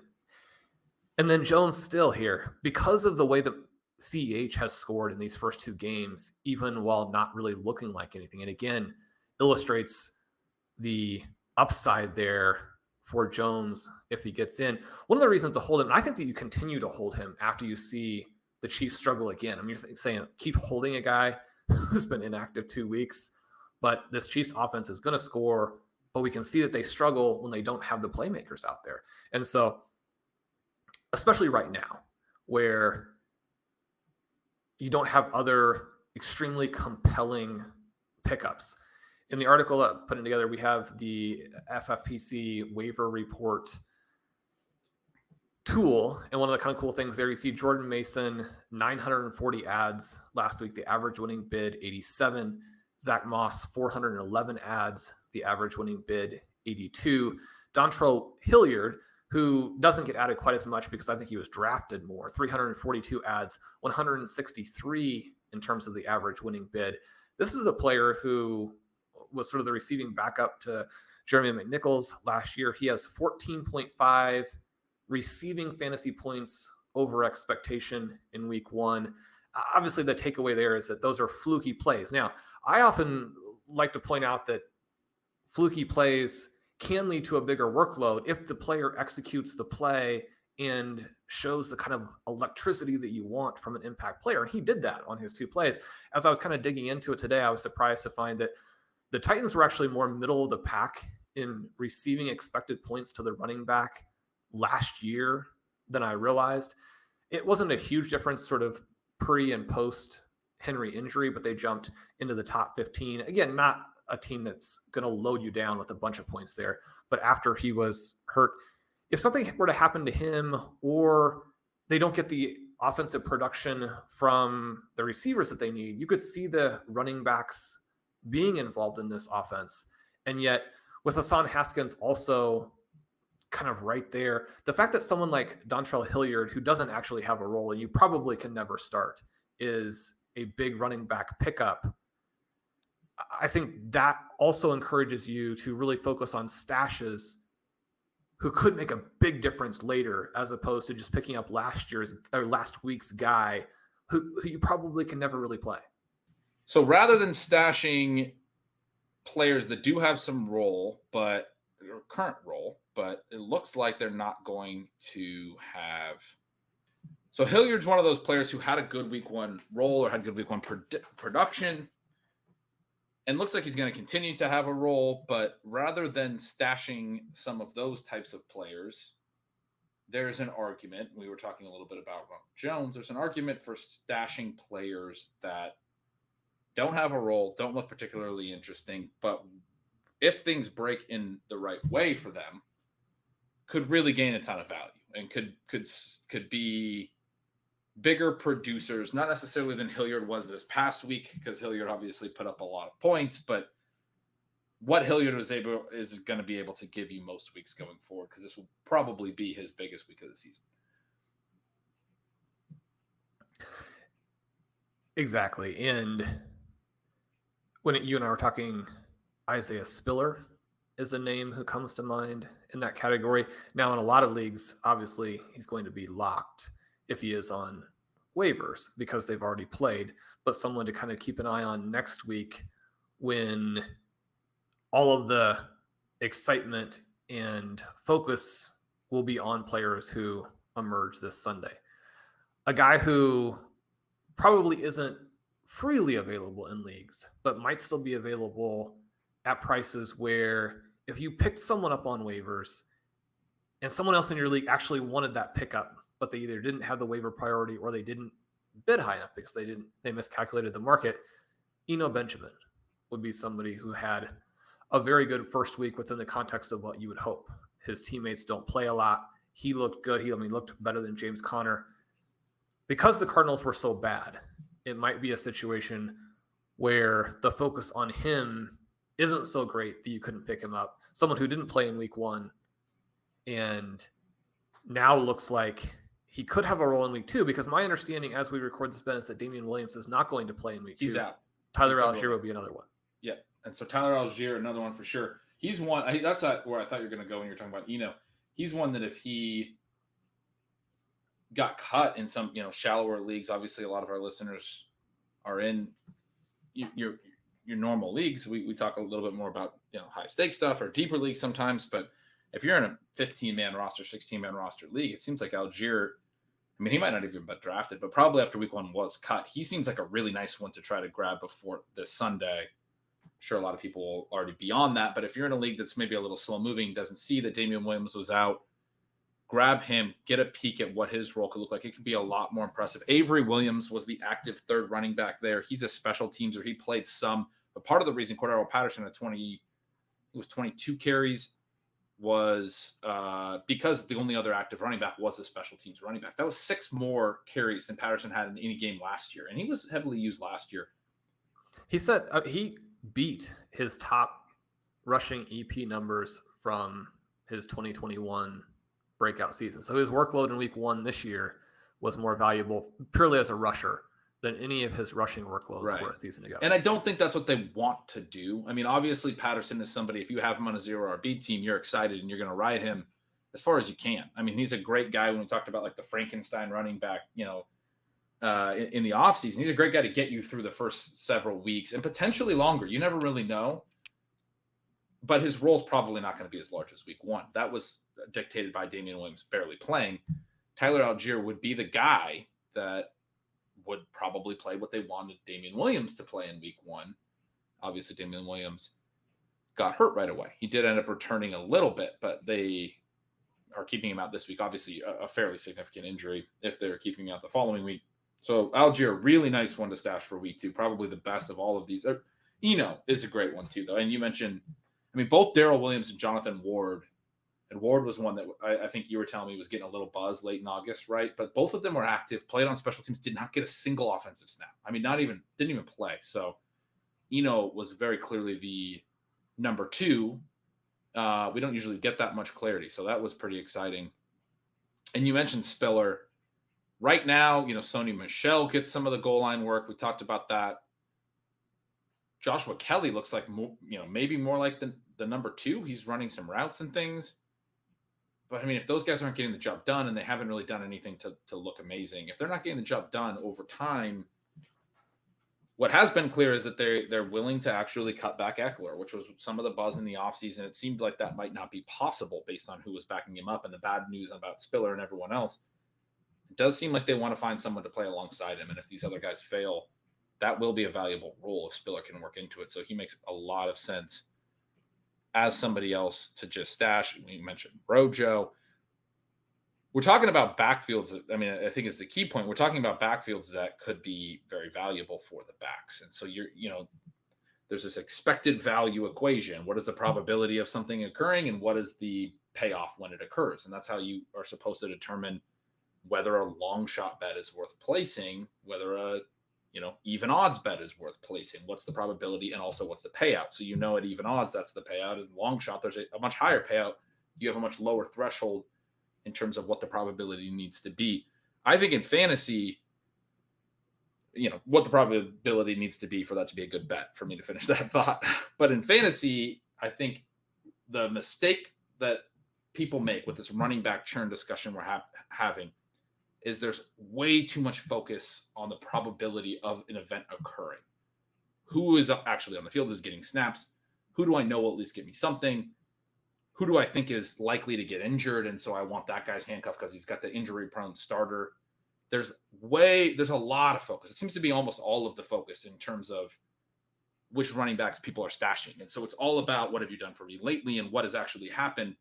Speaker 2: And then Jones still here, because of the way that CEH has scored in these first 2 games, even while not really looking like anything. And again, illustrates the upside there for Jones if he gets in. One of the reasons to hold him, and I think that you continue to hold him after you see the Chiefs struggle again. I mean, you're saying keep holding a guy who's been inactive 2 weeks, but this Chiefs offense is going to score, but we can see that they struggle when they don't have the playmakers out there. And so, especially right now, where you don't have other extremely compelling pickups. In the article that I'm putting together, we have the FFPC Waiver report tool. And one of the kind of cool things there, you see Jordan Mason, 940 ads last week, the average winning bid 87. Zach Moss, 411 ads, the average winning bid 82. Dontrell Hilliard, who doesn't get added quite as much because I think he was drafted more, 342 ads, 163 in terms of the average winning bid. This is a player who was sort of the receiving backup to Jeremy McNichols last year. He has 14.5 receiving fantasy points over expectation in week 1. Obviously, the takeaway there is that those are fluky plays. Now, I often like to point out that fluky plays can lead to a bigger workload if the player executes the play and shows the kind of electricity that you want from an impact player. And he did that on his 2 plays. As I was kind of digging into it today, I was surprised to find that the Titans were actually more middle of the pack in receiving expected points to the running back last year than I realized. It wasn't a huge difference sort of pre and post Henry injury, but they jumped into the top 15. Again, not a team that's going to load you down with a bunch of points there. But after he was hurt, if something were to happen to him, or they don't get the offensive production from the receivers that they need, you could see the running backs being involved in this offense. And yet with Hassan Haskins also kind of right there, the fact that someone like Dontrell Hilliard, who doesn't actually have a role and you probably can never start, is a big running back pickup, I think that also encourages you to really focus on stashes who could make a big difference later, as opposed to just picking up last week's guy who you probably can never really play.
Speaker 1: So rather than stashing players that do have some role, but current role, but it looks like they're not going to have. So Hilliard's one of those players who had a good week 1 role or had good week 1 production, and looks like he's going to continue to have a role. But rather than stashing some of those types of players, there's an argument. We were talking a little bit about Ronald Jones. There's an argument for stashing players that don't have a role, don't look particularly interesting, but if things break in the right way for them, could really gain a ton of value and could be bigger producers, not necessarily than Hilliard was this past week, because Hilliard obviously put up a lot of points, but what Hilliard is going to be able to give you most weeks going forward, because this will probably be his biggest week of the season.
Speaker 2: Exactly. And when you and I were talking, Isaiah Spiller is a name who comes to mind in that category. Now, in a lot of leagues, obviously, he's going to be locked if he is on waivers because they've already played, but someone to kind of keep an eye on next week when all of the excitement and focus will be on players who emerge this Sunday. A guy who probably isn't freely available in leagues, but might still be available at prices where if you picked someone up on waivers and someone else in your league actually wanted that pickup, but they either didn't have the waiver priority or they didn't bid high enough because they miscalculated the market, Benjamin would be somebody who had a very good first week within the context of what you would hope. His teammates don't play a lot. He looked good. He looked better than James Conner. Because the Cardinals were so bad, it might be a situation where the focus on him isn't so great that you couldn't pick him up. Someone who didn't play in week 1 and now looks like he could have a role in week 2, because my understanding as we record this, Ben, is that Damian Williams is not going to play in week 2.
Speaker 1: He's out.
Speaker 2: Tyler Algier will be another one.
Speaker 1: Yeah. And so Tyler Algier, another one for sure. He's one. That's where I thought you were going to go when you're talking about He's one that if he got cut in some shallower leagues, obviously a lot of our listeners are in your normal leagues. We talk a little bit more about high stake stuff or deeper leagues sometimes, but if you're in a 15-man roster, 16-man roster league, it seems like Algier, he might not even been drafted, but probably after week 1 was cut. He seems like a really nice one to try to grab before this Sunday. I'm sure a lot of people will already be on that, but if you're in a league that's maybe a little slow moving, doesn't see that Damian Williams was out, grab him, get a peek at what his role could look like. It could be a lot more impressive. Avery Williams was the active third running back there. He's a special teams, or he played some, but part of the reason Cordero Patterson had 22 carries was because the only other active running back was a special teams running back. That was 6 more carries than Patterson had in any game last year, and he was heavily used last year.
Speaker 2: He said he beat his top rushing EP numbers from his 2021 breakout season. So his workload in week 1 this year was more valuable purely as a rusher than any of his rushing workloads were a season ago.
Speaker 1: And I don't think that's what they want to do. Obviously Patterson is somebody, if you have him on a 0 RB team, you're excited and you're going to ride him as far as you can. He's a great guy. When we talked about like the Frankenstein running back, in the offseason, he's a great guy to get you through the first several weeks and potentially longer. You never really know. But his role is probably not going to be as large as week 1. That was dictated by Damian Williams barely playing. Tyler Algier would be the guy that would probably play what they wanted Damian Williams to play in week 1. Obviously, Damian Williams got hurt right away. He did end up returning a little bit, but they are keeping him out this week. Obviously, a fairly significant injury if they're keeping him out the following week. So Algier, really nice one to stash for week 2. Probably the best of all of these. Eno is a great one too, though. And you mentioned, both Darrell Williams and Jonathan Ward. And Ward was one that I think you were telling me was getting a little buzz late in August, right? But both of them were active, played on special teams, did not get a single offensive snap. Didn't even play. So Eno was very clearly the number 2. We don't usually get that much clarity, so that was pretty exciting. And you mentioned Spiller. Right now, Sony Michel gets some of the goal line work. We talked about that. Joshua Kelly looks like maybe more like the number 2. He's running some routes and things. But if those guys aren't getting the job done, and they haven't really done anything to look amazing, if they're not getting the job done over time, what has been clear is that they're willing to actually cut back Ekeler, which was some of the buzz in the offseason. It seemed like that might not be possible based on who was backing him up and the bad news about Spiller and everyone else. It does seem like they want to find someone to play alongside him, and if these other guys fail, that will be a valuable role if Spiller can work into it. So he makes a lot of sense as somebody else to just stash. We mentioned Rojo. We're talking about backfields. I think it's the key point. We're talking about backfields that could be very valuable for the backs. And so there's this expected value equation. What is the probability of something occurring, and what is the payoff when it occurs? And that's how you are supposed to determine whether a long shot bet is worth placing, whether a even odds bet is worth placing. What's the probability and also what's the payout? So at even odds, that's the payout. And long shot, there's a much higher payout. You have a much lower threshold in terms of what the probability needs to be. I think in fantasy, what the probability needs to be for that to be a good bet, for me to finish that thought. But in fantasy, I think the mistake that people make with this running back churn discussion we're having is there's way too much focus on the probability of an event occurring. Who is actually on the field, who's getting snaps? Who do I know will at least give me something? Who do I think is likely to get injured? And so I want that guy's handcuffed because he's got the injury-prone starter. There's a lot of focus. It seems to be almost all of the focus in terms of which running backs people are stashing. And so it's all about what have you done for me lately and what has actually happened.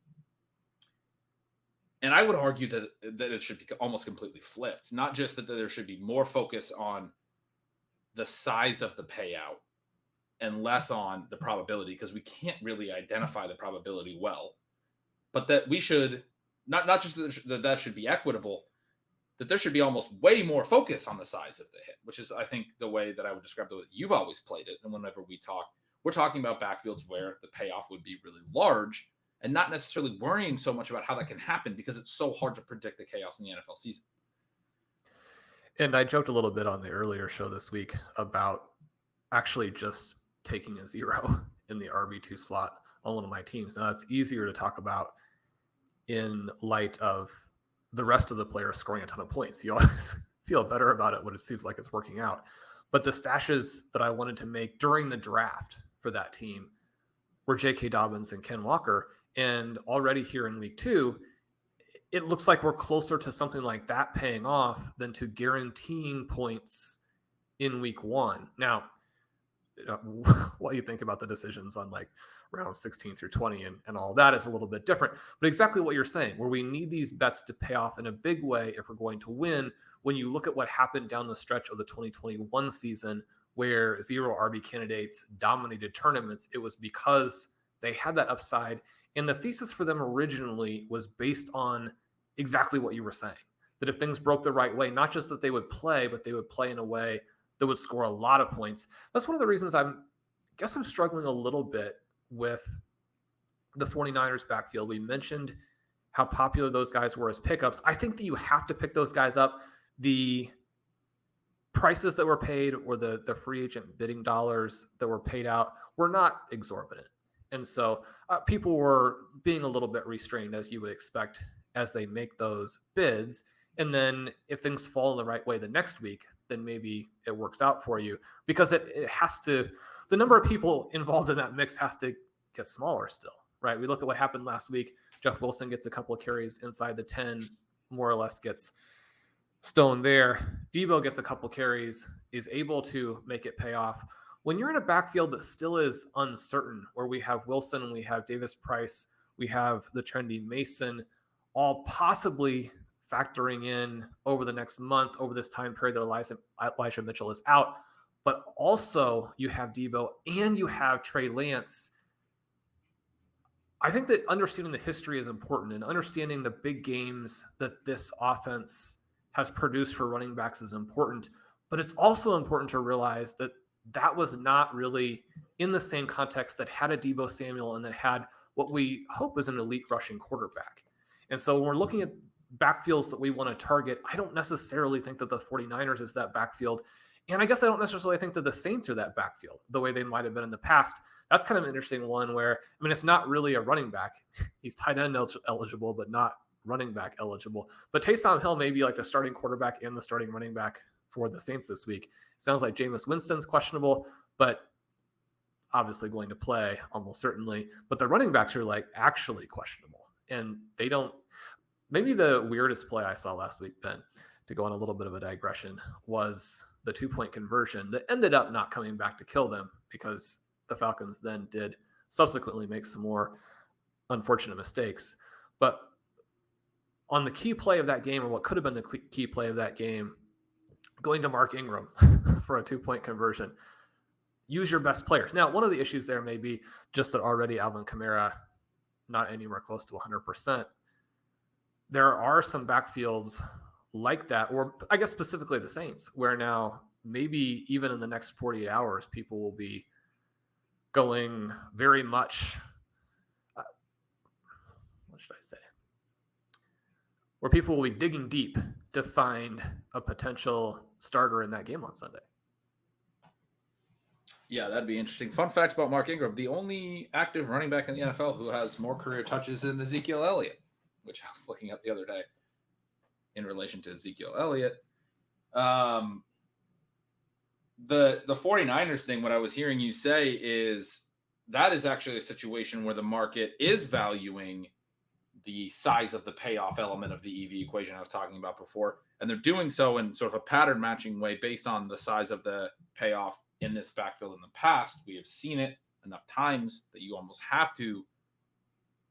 Speaker 1: And I would argue that it should be almost completely flipped. Not just that there should be more focus on the size of the payout and less on the probability, because we can't really identify the probability well. But that we should, not just that should be equitable, that there should be almost way more focus on the size of the hit, which is, I think, the way that I would describe the way you've always played it. And whenever we talk, we're talking about backfields where the payoff would be really large and not necessarily worrying so much about how that can happen because it's so hard to predict the chaos in the NFL season.
Speaker 2: And I joked a little bit on the earlier show this week about actually just taking a 0 in the RB2 slot on one of my teams. Now, that's easier to talk about in light of the rest of the players scoring a ton of points. You always feel better about it when it seems like it's working out. But the stashes that I wanted to make during the draft for that team were J.K. Dobbins and Ken Walker. And already here in week 2, it looks like we're closer to something like that paying off than to guaranteeing points in week 1. Now, what you think about the decisions on like round 16 through 20 and all that is a little bit different, but exactly what you're saying, where we need these bets to pay off in a big way if we're going to win. When you look at what happened down the stretch of the 2021 season, where 0 RB candidates dominated tournaments, it was because they had that upside. And the thesis for them originally was based on exactly what you were saying, that if things broke the right way, not just that they would play, but they would play in a way that would score a lot of points. That's one of the reasons I'm struggling a little bit with the 49ers backfield. We mentioned how popular those guys were as pickups. I think that you have to pick those guys up. The prices that were paid or the free agent bidding dollars that were paid out were not exorbitant. And so people were being a little bit restrained, as you would expect, as they make those bids. And then if things fall in the right way the next week, then maybe it works out for you, because it has to, the number of people involved in that mix has to get smaller still, right? We look at what happened last week. Jeff Wilson gets a couple of carries inside the 10, more or less gets stoned there. Deebo gets a couple carries, is able to make it pay off. When you're in a backfield that still is uncertain, where we have Wilson and we have Davis Price, we have the trendy Mason, all possibly factoring in over the next month, over this time period that Elijah Mitchell is out, but also you have Deebo and you have Trey Lance. I think that understanding the history is important, and understanding the big games that this offense has produced for running backs is important, but it's also important to realize that that was not really in the same context that had a Deebo Samuel and that had what we hope is an elite rushing quarterback. And so when we're looking at backfields that we want to target, I don't necessarily think that the 49ers is that backfield. And I guess I don't necessarily think that the Saints are that backfield the way they might have been in the past. That's kind of an interesting one where, I mean, it's not really a running back. He's tight end eligible, but not running back eligible. But Taysom Hill may be like the starting quarterback and the starting running back for the Saints this week. It sounds like Jameis Winston's questionable, but obviously going to play almost certainly. But the running backs are like actually questionable. And they don't, maybe the weirdest play I saw last week, Ben, to go on a little bit of a digression, was the 2-point conversion that ended up not coming back to kill them, because the Falcons then did subsequently make some more unfortunate mistakes. But on the key play of that game, or what could have been the key play of that game, going to Mark Ingram for a 2-point conversion, use your best players. Now, one of the issues there may be just that already Alvin Kamara not anywhere close to 100%. There are some backfields like that, or I guess specifically the Saints, where now maybe even in the next 48 hours, people will be going very much, what should I say? Where people will be digging deep to find a potential starter in that game on Sunday.
Speaker 1: Yeah, that'd be interesting. Fun fact about Mark Ingram: the only active running back in the NFL who has more career touches than Ezekiel Elliott, which I was looking up the other day in relation to Ezekiel Elliott. The 49ers thing, what I was hearing you say is that is actually a situation where the market is valuing the size of the payoff element of the EV equation I was talking about before. And they're doing so in sort of a pattern matching way based on the size of the payoff in this backfield in the past. We have seen it enough times that you almost have to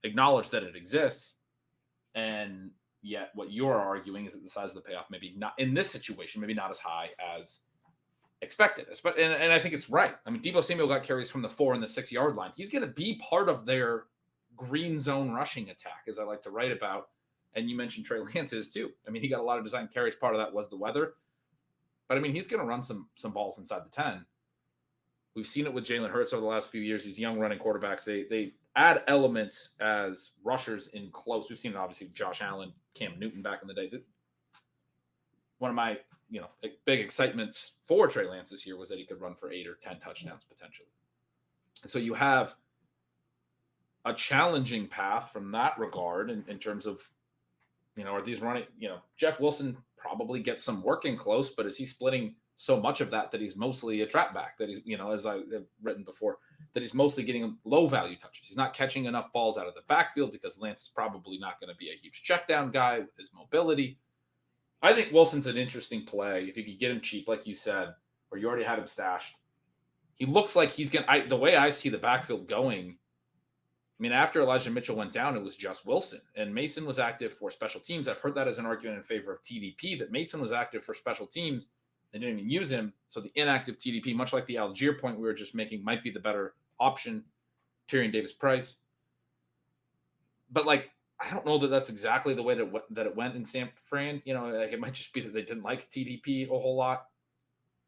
Speaker 1: acknowledge that it exists. And yet what you're arguing is that the size of the payoff maybe not in this situation, maybe not as high as expected. And I think it's right. I mean, Deebo Samuel got carries from the 4 and the 6 yard line. He's going to be part of their green zone rushing attack, as I like to write about. And you mentioned Trey Lance's too. I mean, he got a lot of design carries. Part of that was the weather. But I mean, he's going to run some balls inside the 10. We've seen it with Jalen Hurts over the last few years. These young running quarterbacks, they add elements as rushers in close. We've seen it obviously with Josh Allen, Cam Newton back in the day. One of my big excitements for Trey Lance this year was that he could run for 8 or 10 touchdowns potentially. And so you have a challenging path from that regard in terms of, are these running, Jeff Wilson probably gets some work in close, but is he splitting so much of that he's mostly a trap back, that he's, as I've written before, that he's mostly getting low value touches. He's not catching enough balls out of the backfield because Lance is probably not going to be a huge check down guy with his mobility. I think Wilson's an interesting play. If you could get him cheap, like you said, or you already had him stashed, he looks like he's going to, the way I see the backfield going, I mean, after Elijah Mitchell went down, it was just Wilson. And Mason was active for special teams. I've heard that as an argument in favor of TDP, that Mason was active for special teams. They didn't even use him. So the inactive TDP, much like the Algier point we were just making, might be the better option. Tyrion Davis-Price. But, I don't know that that's exactly the way that it went in San Fran. It might just be that they didn't like TDP a whole lot.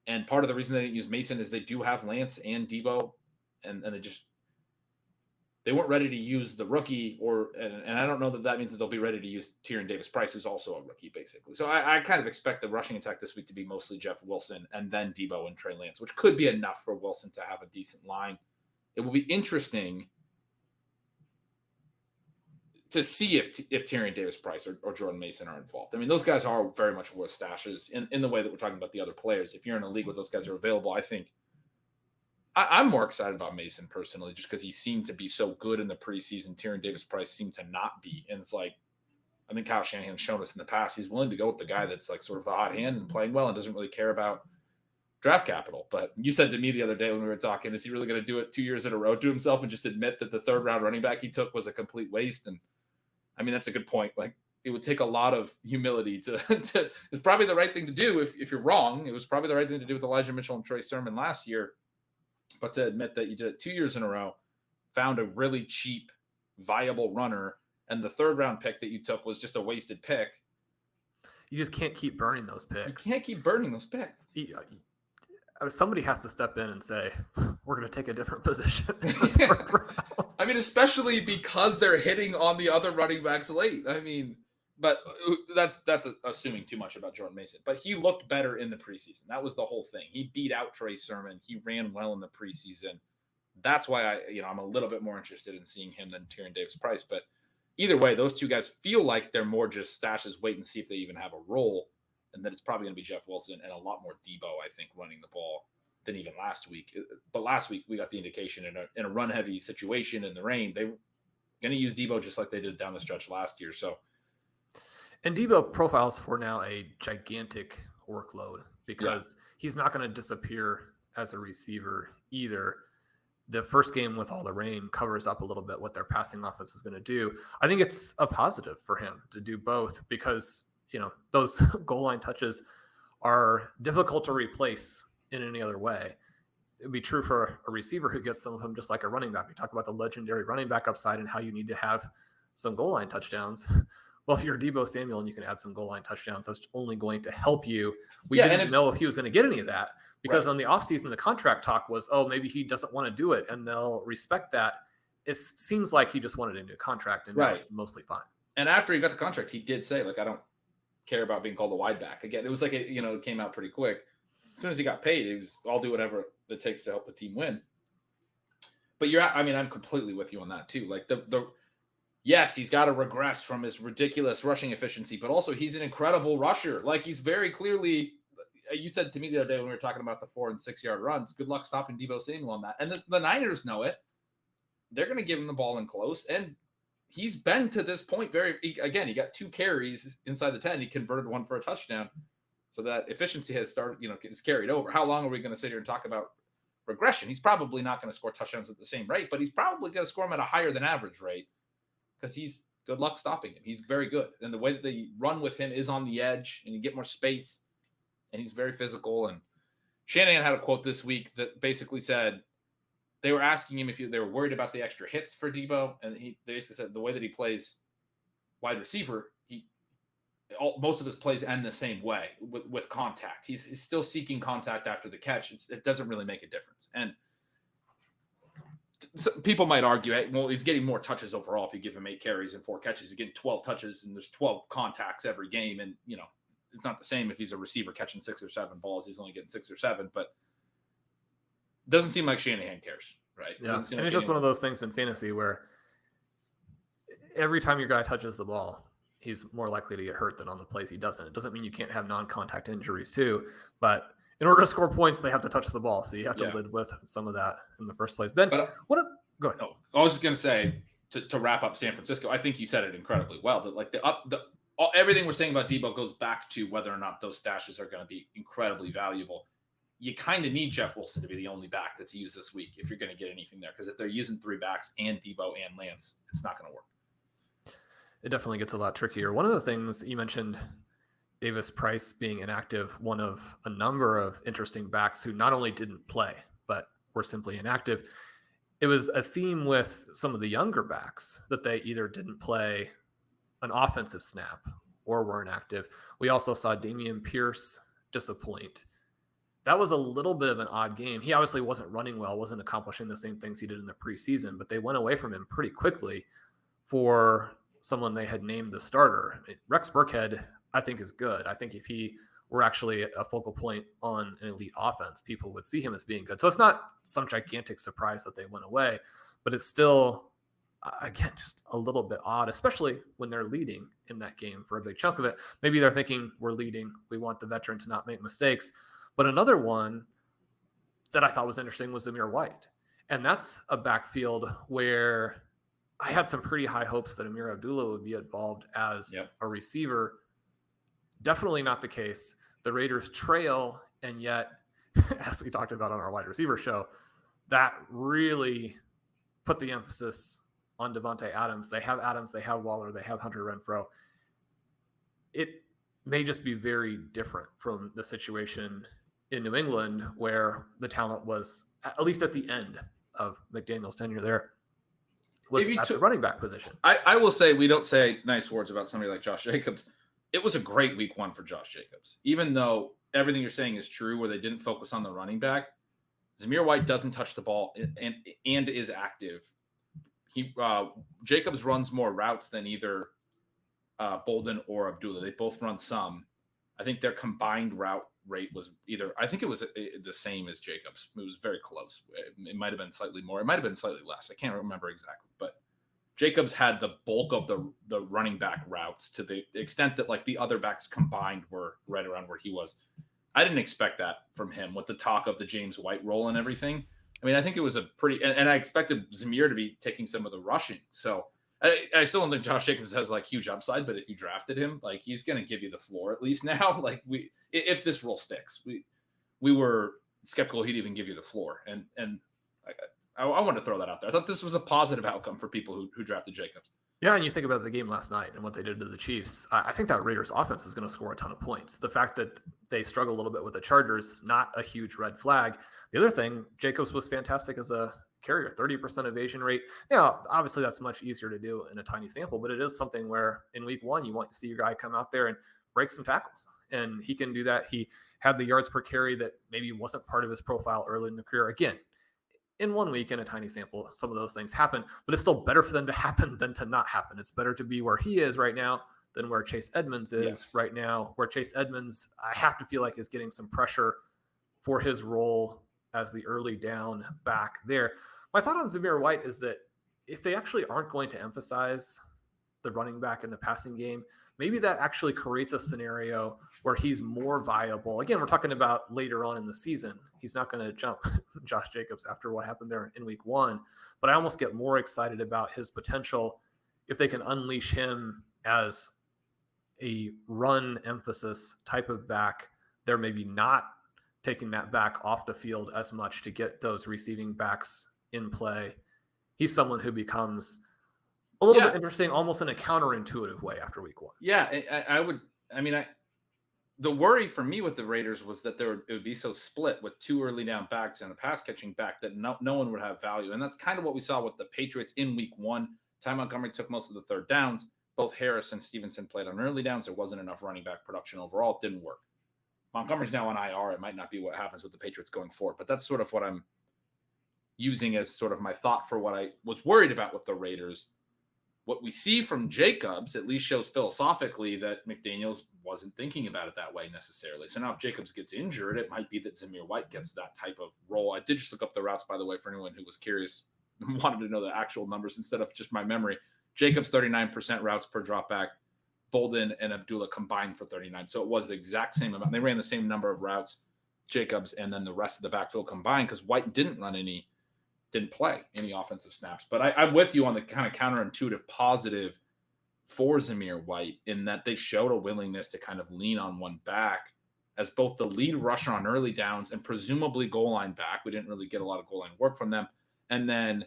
Speaker 1: And part of the reason they didn't use Mason is they do have Lance and Deebo. And they weren't ready to use the rookie, and I don't know that means that they'll be ready to use Tyrion Davis-Price, who's also a rookie, basically. So I kind of expect the rushing attack this week to be mostly Jeff Wilson and then Deebo and Trey Lance, which could be enough for Wilson to have a decent line. It will be interesting to see if Tyrion Davis-Price or Jordan Mason are involved. I mean, those guys are very much worth stashes in the way that we're talking about the other players. If you're in a league where those guys are available, I think I'm more excited about Mason personally, just because he seemed to be so good in the preseason. Tyrion Davis-Price seemed to not be. And it's I think Kyle Shanahan's shown us in the past, he's willing to go with the guy that's sort of the hot hand and playing well and doesn't really care about draft capital. But you said to me the other day when we were talking, is he really going to do it 2 years in a row to himself and just admit that the 3rd round running back he took was a complete waste? And I mean, that's a good point. It would take a lot of humility to it's probably the right thing to do if you're wrong. It was probably the right thing to do with Elijah Mitchell and Trey Sermon last year. But to admit that you did it 2 years in a row, found a really cheap, viable runner, and the 3rd round pick that you took was just a wasted pick.
Speaker 2: You just can't keep burning those picks.
Speaker 1: You can't keep burning those picks.
Speaker 2: Somebody has to step in and say, we're going to take a different position.
Speaker 1: I mean, especially because they're hitting on the other running backs late. I mean, but that's assuming too much about Jordan Mason. But he looked better in the preseason. That was the whole thing. He beat out Trey Sermon. He ran well in the preseason. That's why I'm a little bit more interested in seeing him than Tyrion Davis-Price. But either way, those two guys feel like they're more just stashes, wait and see if they even have a role. And then it's probably going to be Jeff Wilson and a lot more Deebo, I think, running the ball than even last week. But last week we got the indication in a run-heavy situation in the rain, they were going to use Deebo just like they did down the stretch last year.
Speaker 2: And Deebo profiles for now a gigantic workload because he's not going to disappear as a receiver either. The first game with all the rain covers up a little bit what their passing offense is going to do. I think it's a positive for him to do both because, those goal line touches are difficult to replace in any other way. It'd be true for a receiver who gets some of them just like a running back. We talk about the legendary running back upside and how you need to have some goal line touchdowns. well, if you're Deebo Samuel and you can add some goal line touchdowns, that's only going to help you. We
Speaker 1: Yeah,
Speaker 2: didn't know if he was going to get any of that because
Speaker 1: Right.
Speaker 2: on the offseason, the contract talk was, oh, maybe he doesn't want to do it, and they'll respect that. It seems like he just wanted a new contract, and now it's mostly fine.
Speaker 1: And after he got the contract, he did say, like, I don't care about being called a wide back. Again, it was like, it came out pretty quick. As soon as he got paid, it was, I'll do whatever it takes to help the team win. But I'm completely with you on that too. Like yes, he's got to regress from his ridiculous rushing efficiency, but also he's an incredible rusher. Like, he's very clearly, you said to me the other day when we were talking about the 4 and 6 yard runs, good luck stopping Deebo Samuel on that. And the Niners know it. They're going to give him the ball in close. And he's been to this point he got 2 carries inside the 10. He converted one for a touchdown. So that efficiency has started, is carried over. How long are we going to sit here and talk about regression? He's probably not going to score touchdowns at the same rate, but he's probably going to score them at a higher than average rate because he's good luck stopping him. He's very good. And the way that they run with him is on the edge and you get more space and he's very physical. And Shanahan had a quote this week that basically said they were asking him if they were worried about the extra hits for Deebo. And they basically said the way that he plays wide receiver, most of his plays end the same way with contact. He's still seeking contact after the catch. It doesn't really make a difference. And people might argue, hey, well, he's getting more touches overall if you give him 8 carries and 4 catches. He's getting 12 touches and there's 12 contacts every game. And, it's not the same if he's a receiver catching 6 or 7 balls. He's only getting 6 or 7, but it doesn't seem like Shanahan cares, right?
Speaker 2: Yeah, and it's just one of those things in fantasy where every time your guy touches the ball, he's more likely to get hurt than on the plays he doesn't. It doesn't mean you can't have non-contact injuries too, but in order to score points, they have to touch the ball. So you have to live with some of that in the first place. Ben, go ahead.
Speaker 1: No, I was just going to say to wrap up San Francisco, I think you said it incredibly well that like everything we're saying about Deebo goes back to whether or not those stashes are going to be incredibly valuable. You kind of need Jeff Wilson to be the only back that's used this week if you're going to get anything there. Because if they're using 3 backs and Deebo and Lance, it's not going to work.
Speaker 2: It definitely gets a lot trickier. One of the things you mentioned, Davis Price being inactive, one of a number of interesting backs who not only didn't play, but were simply inactive. It was a theme with some of the younger backs that they either didn't play an offensive snap or were inactive. We also saw Dameon Pierce disappoint. That was a little bit of an odd game. He obviously wasn't running well, wasn't accomplishing the same things he did in the preseason, but they went away from him pretty quickly for someone they had named the starter. Rex Burkhead, I think, is good. I think if he were actually a focal point on an elite offense, people would see him as being good. So it's not some gigantic surprise that they went away, but it's still, again, just a little bit odd, especially when they're leading in that game for a big chunk of it. Maybe they're thinking, we're leading, we want the veteran to not make mistakes. But another one that I thought was interesting was Zamir White. And that's a backfield where I had some pretty high hopes that Amir Abdullah would be involved as a receiver. Definitely not the case. The Raiders trail, and yet, as we talked about on our wide receiver show, that really put the emphasis on Devontae Adams. They have Adams, they have Waller, they have Hunter Renfrow. It may just be very different from the situation in New England where the talent was, at least at the end of McDaniel's tenure there, was at the running back position.
Speaker 1: I will say, we don't say nice words about somebody like Josh Jacobs. It was a great week 1 for Josh Jacobs. Even though everything you're saying is true where they didn't focus on the running back, Zamir White doesn't touch the ball and is active. Jacobs runs more routes than either Bolden or Abdullah. They both run some. I think their combined route rate was I think it was the same as Jacobs. It was very close. It might have been slightly more. It might have been slightly less. I can't remember exactly, but Jacobs had the bulk of the running back routes to the extent that like the other backs combined were right around where he was. I didn't expect that from him with the talk of the James White role and everything. I mean, I think it was a pretty, and I expected Zamir to be taking some of the rushing. So I still don't think Josh Jacobs has like huge upside, but if you drafted him, like he's going to give you the floor at least now. Like if this role sticks, we were skeptical he'd even give you the floor. And I wanted to throw that out there. I thought this was a positive outcome for people who drafted Jacobs.
Speaker 2: Yeah, and you think about the game last night and what they did to the Chiefs. I think that Raiders offense is going to score a ton of points. The fact that they struggle a little bit with the Chargers, not a huge red flag. The other thing, Jacobs was fantastic as a carry or 30% evasion rate. Now, obviously that's much easier to do in a tiny sample, but it is something where in week 1, you want to see your guy come out there and break some tackles, and he can do that. He had the yards per carry that maybe wasn't part of his profile early in the career. Again, in 1 week in a tiny sample, some of those things happen, but it's still better for them to happen than to not happen. It's better to be where he is right now than where Chase Edmonds is right now, where Chase Edmonds, I have to feel like, is getting some pressure for his role as the early down back there. My thought on Zamir White is that if they actually aren't going to emphasize the running back in the passing game, maybe that actually creates a scenario where he's more viable. Again, we're talking about later on in the season. He's not going to jump Josh Jacobs after what happened there in week 1, but I almost get more excited about his potential if they can unleash him as a run emphasis type of back. They're maybe not taking that back off the field as much to get those receiving backs in play. He's someone who becomes a little bit interesting, almost in a counterintuitive way after week 1.
Speaker 1: Yeah, the worry for me with the Raiders was that it would be so split with 2 early down backs and a pass catching back that no one would have value. And that's kind of what we saw with the Patriots in week 1. Ty Montgomery took most of the third downs. Both Harris and Stevenson played on early downs. There wasn't enough running back production overall. It didn't work. Montgomery's now on IR. It might not be what happens with the Patriots going forward, but that's sort of what I'm using as sort of my thought for what I was worried about with the Raiders. What we see from Jacobs at least shows philosophically that McDaniels wasn't thinking about it that way necessarily. So now if Jacobs gets injured, it might be that Zamir White gets that type of role. I did just look up the routes, by the way, for anyone who was curious and wanted to know the actual numbers instead of just my memory. Jacobs 39% routes per dropback. Bolden and Abdullah combined for 39. So it was the exact same amount. They ran the same number of routes, Jacobs, and then the rest of the backfield combined, because White didn't play any offensive snaps. But I'm with you on the kind of counterintuitive positive for Zamir White in that they showed a willingness to kind of lean on one back as both the lead rusher on early downs and presumably goal line back. We didn't really get a lot of goal line work from them. And then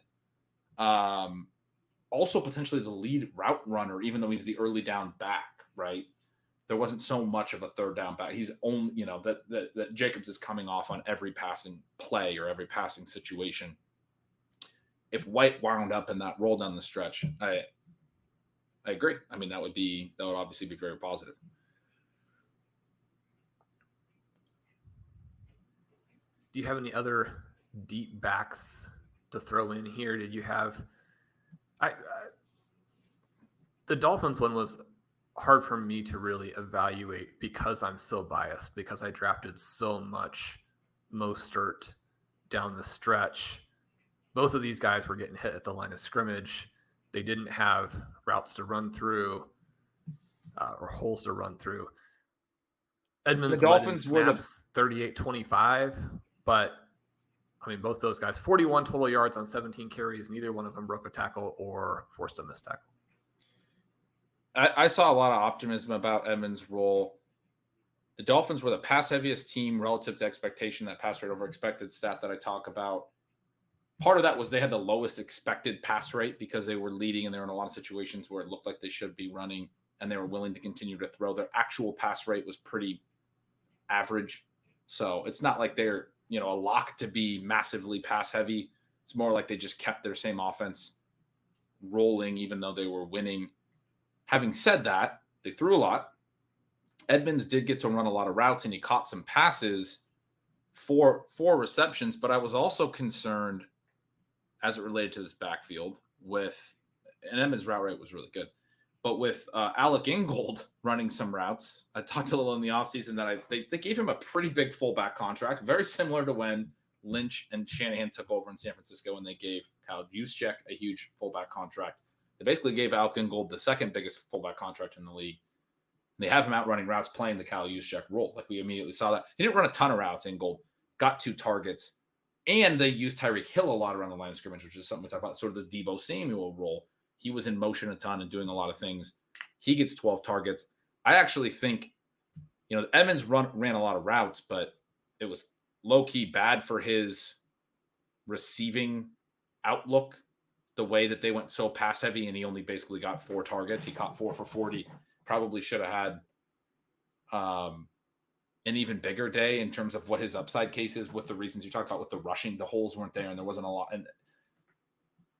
Speaker 1: also potentially the lead route runner, even though he's the early down back, right? There wasn't so much of a third down back. He's only, that Jacobs is coming off on every passing play or every passing situation. If White wound up in that roll down the stretch, I agree. I mean, that would obviously be very positive.
Speaker 2: Do you have any other deep backs to throw in here? Did you have the Dolphins one was hard for me to really evaluate because I'm so biased, because I drafted so much Mostert down the stretch. Both of these guys were getting hit at the line of scrimmage. They didn't have routes to run through or holes to run through. Edmonds, the Dolphins were 38-25, but I mean, both those guys, 41 total yards on 17 carries. Neither one of them broke a tackle or forced a missed tackle.
Speaker 1: I saw a lot of optimism about Edmonds' role. The Dolphins were the pass-heaviest team relative to expectation, that pass rate over expected stat that I talk about. Part of that was they had the lowest expected pass rate because they were leading and they were in a lot of situations where it looked like they should be running and they were willing to continue to throw. Their actual pass rate was pretty average. So it's not like they're, a lock to be massively pass heavy. It's more like they just kept their same offense rolling, even though they were winning. Having said that, they threw a lot. Edmonds did get to run a lot of routes and he caught some passes for 4 receptions, but I was also concerned as it related to this backfield and Edmonds' route rate was really good, but with Alec Ingold running some routes. I talked a little in the offseason that they gave him a pretty big fullback contract, very similar to when Lynch and Shanahan took over in San Francisco when they gave Kyle Juszczyk a huge fullback contract. They basically gave Alec Ingold the second biggest fullback contract in the league. They have him out running routes, playing the Kyle Juszczyk role. Like we immediately saw that. He didn't run a ton of routes, Ingold. Got 2 targets. And they used Tyreek Hill a lot around the line of scrimmage, which is something we talk about, sort of the Deebo Samuel role. He was in motion a ton and doing a lot of things. He gets 12 targets. I actually think, Edmonds ran a lot of routes, but it was low-key bad for his receiving outlook, the way that they went so pass-heavy and he only basically got 4 targets. He caught 4 for 40. Probably should have had an even bigger day in terms of what his upside case is with the reasons you talked about with the rushing. The holes weren't there and there wasn't a lot. And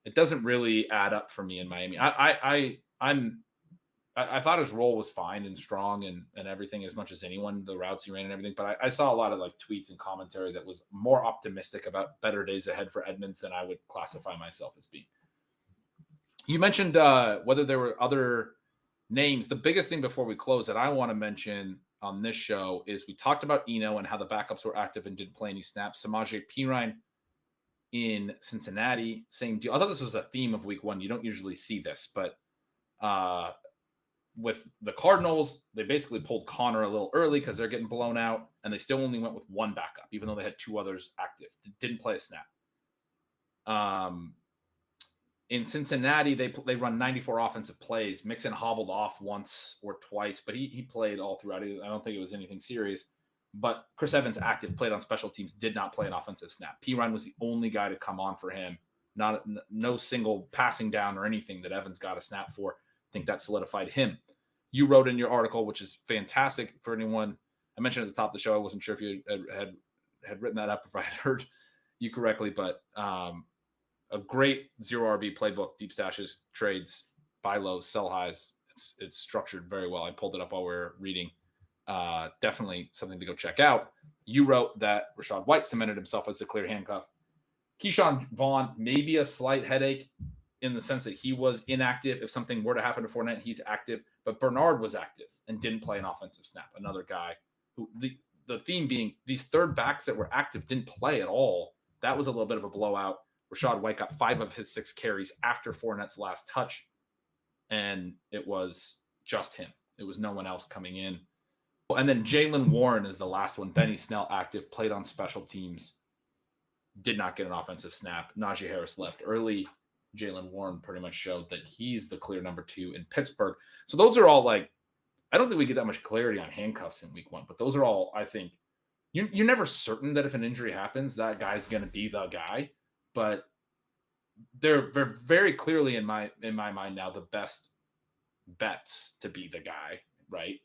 Speaker 1: it doesn't really add up for me in Miami. I thought his role was fine and strong and everything as much as anyone, the routes he ran and everything. But I saw a lot of like tweets and commentary that was more optimistic about better days ahead for Edmonds than I would classify myself as being. You mentioned whether there were other names. The biggest thing before we close that I want to mention on this show is we talked about Eno and how the backups were active and didn't play any snaps. Samaje Perine in Cincinnati, same deal. I thought this was a theme of week one. You don't usually see this, but with the Cardinals, they basically pulled Connor a little early because they're getting blown out, and they still only went with one backup, even though they had two others active. Didn't play a snap. In Cincinnati, they run 94 offensive plays. Mixon hobbled off once or twice, but he played all throughout. I don't think it was anything serious. But Chris Evans, active, played on special teams, did not play an offensive snap. Perine was the only guy to come on for him. No single passing down or anything that Evans got a snap for. I think that solidified him. You wrote in your article, which is fantastic for anyone. I mentioned at the top of the show, I wasn't sure if you had written that up, if I had heard you correctly, but a great zero RB playbook, deep stashes, trades, buy lows, sell highs. It's structured very well. I pulled it up while we were reading. Definitely something to go check out. You wrote that Rachaad White cemented himself as the clear handcuff. Keyshawn Vaughn, maybe a slight headache in the sense that he was inactive. If something were to happen to Fournette, he's active. But Bernard was active and didn't play an offensive snap. Another guy who the theme being these third backs that were active didn't play at all. That was a little bit of a blowout. Rachaad White got 5 of his 6 carries after Fournette's last touch, and it was just him. It was no one else coming in. And then Jaylen Warren is the last one. Benny Snell active, played on special teams, did not get an offensive snap. Najee Harris left early. Jaylen Warren pretty much showed that he's the clear number 2 in Pittsburgh. So those are all like, I don't think we get that much clarity on handcuffs in week 1, but those are all, I think, you're never certain that if an injury happens, that guy's going to be the guy. But they're very clearly in my mind now the best bets to be the guy, right?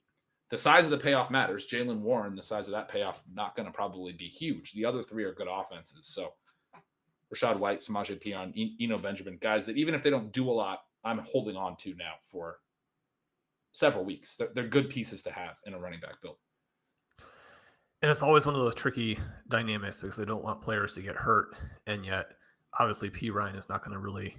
Speaker 1: The size of the payoff matters. Jaylen Warren, the size of that payoff, not going to probably be huge. The other 3 are good offenses. So Rachaad White, Samaje Perine, Eno Benjamin, guys that even if they don't do a lot, I'm holding on to now for several weeks. They're good pieces to have in a running back build.
Speaker 2: And it's always one of those tricky dynamics because they don't want players to get hurt. And yet, obviously, Perine is not going to really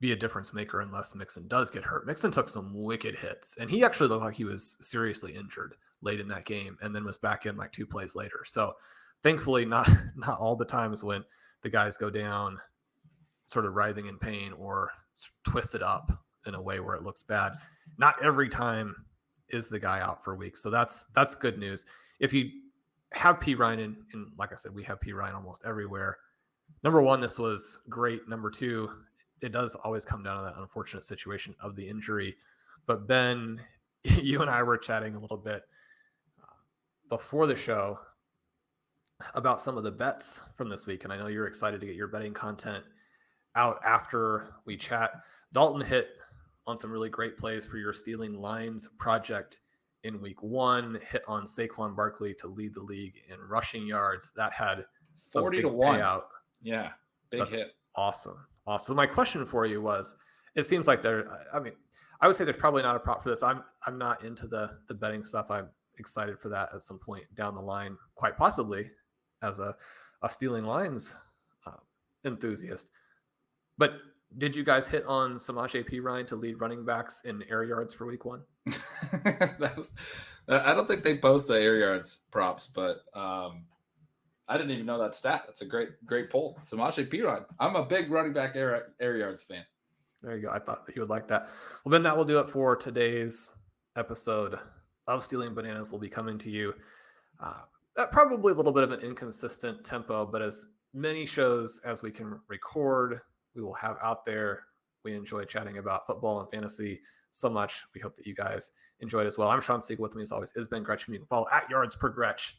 Speaker 2: be a difference maker unless Mixon does get hurt. Mixon took some wicked hits, and he actually looked like he was seriously injured late in that game and then was back in like 2 plays later. So thankfully, not all the times when the guys go down sort of writhing in pain or twisted up in a way where it looks bad. Not every time is the guy out for weeks. So that's good news. If you have Perine, and like I said, we have Perine almost everywhere. Number 1, this was great. Number 2, it does always come down to that unfortunate situation of the injury. But Ben, you and I were chatting a little bit before the show about some of the bets from this week. And I know you're excited to get your betting content out after we chat. Dalton hit on some really great plays for your Stealing Lines project in week 1, hit on Saquon Barkley to lead the league in rushing yards. That had
Speaker 1: 40 to 1
Speaker 2: payout.
Speaker 1: Yeah, That's hit.
Speaker 2: Awesome. My question for you was, it seems like I would say there's probably not a prop for this. I'm not into the betting stuff. I'm excited for that at some point down the line, quite possibly as a Stealing Lines enthusiast. But did you guys hit on Samaje Perine to lead running backs in air yards for week 1?
Speaker 1: I don't think they post the air yards props, but I didn't even know that stat. That's a great poll. Samaje Perine. I'm a big running back air yards fan.
Speaker 2: There you go. I thought that you would like that. Well, then that will do it for today's episode of Stealing Bananas. Will be coming to you at probably a little bit of an inconsistent tempo, but as many shows as we can record, we will have out there. We enjoy chatting about football and fantasy so much. We hope that you guys enjoyed as well. I'm Shawn Siegele. With me as always is Ben Gretch. You can follow at @yardspergretch.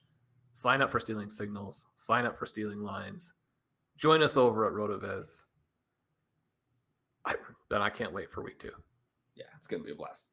Speaker 2: Sign up for Stealing Signals. Sign up for Stealing Lines. Join us over at RotoViz. I can't wait for week 2.
Speaker 1: Yeah, it's going to be a blast.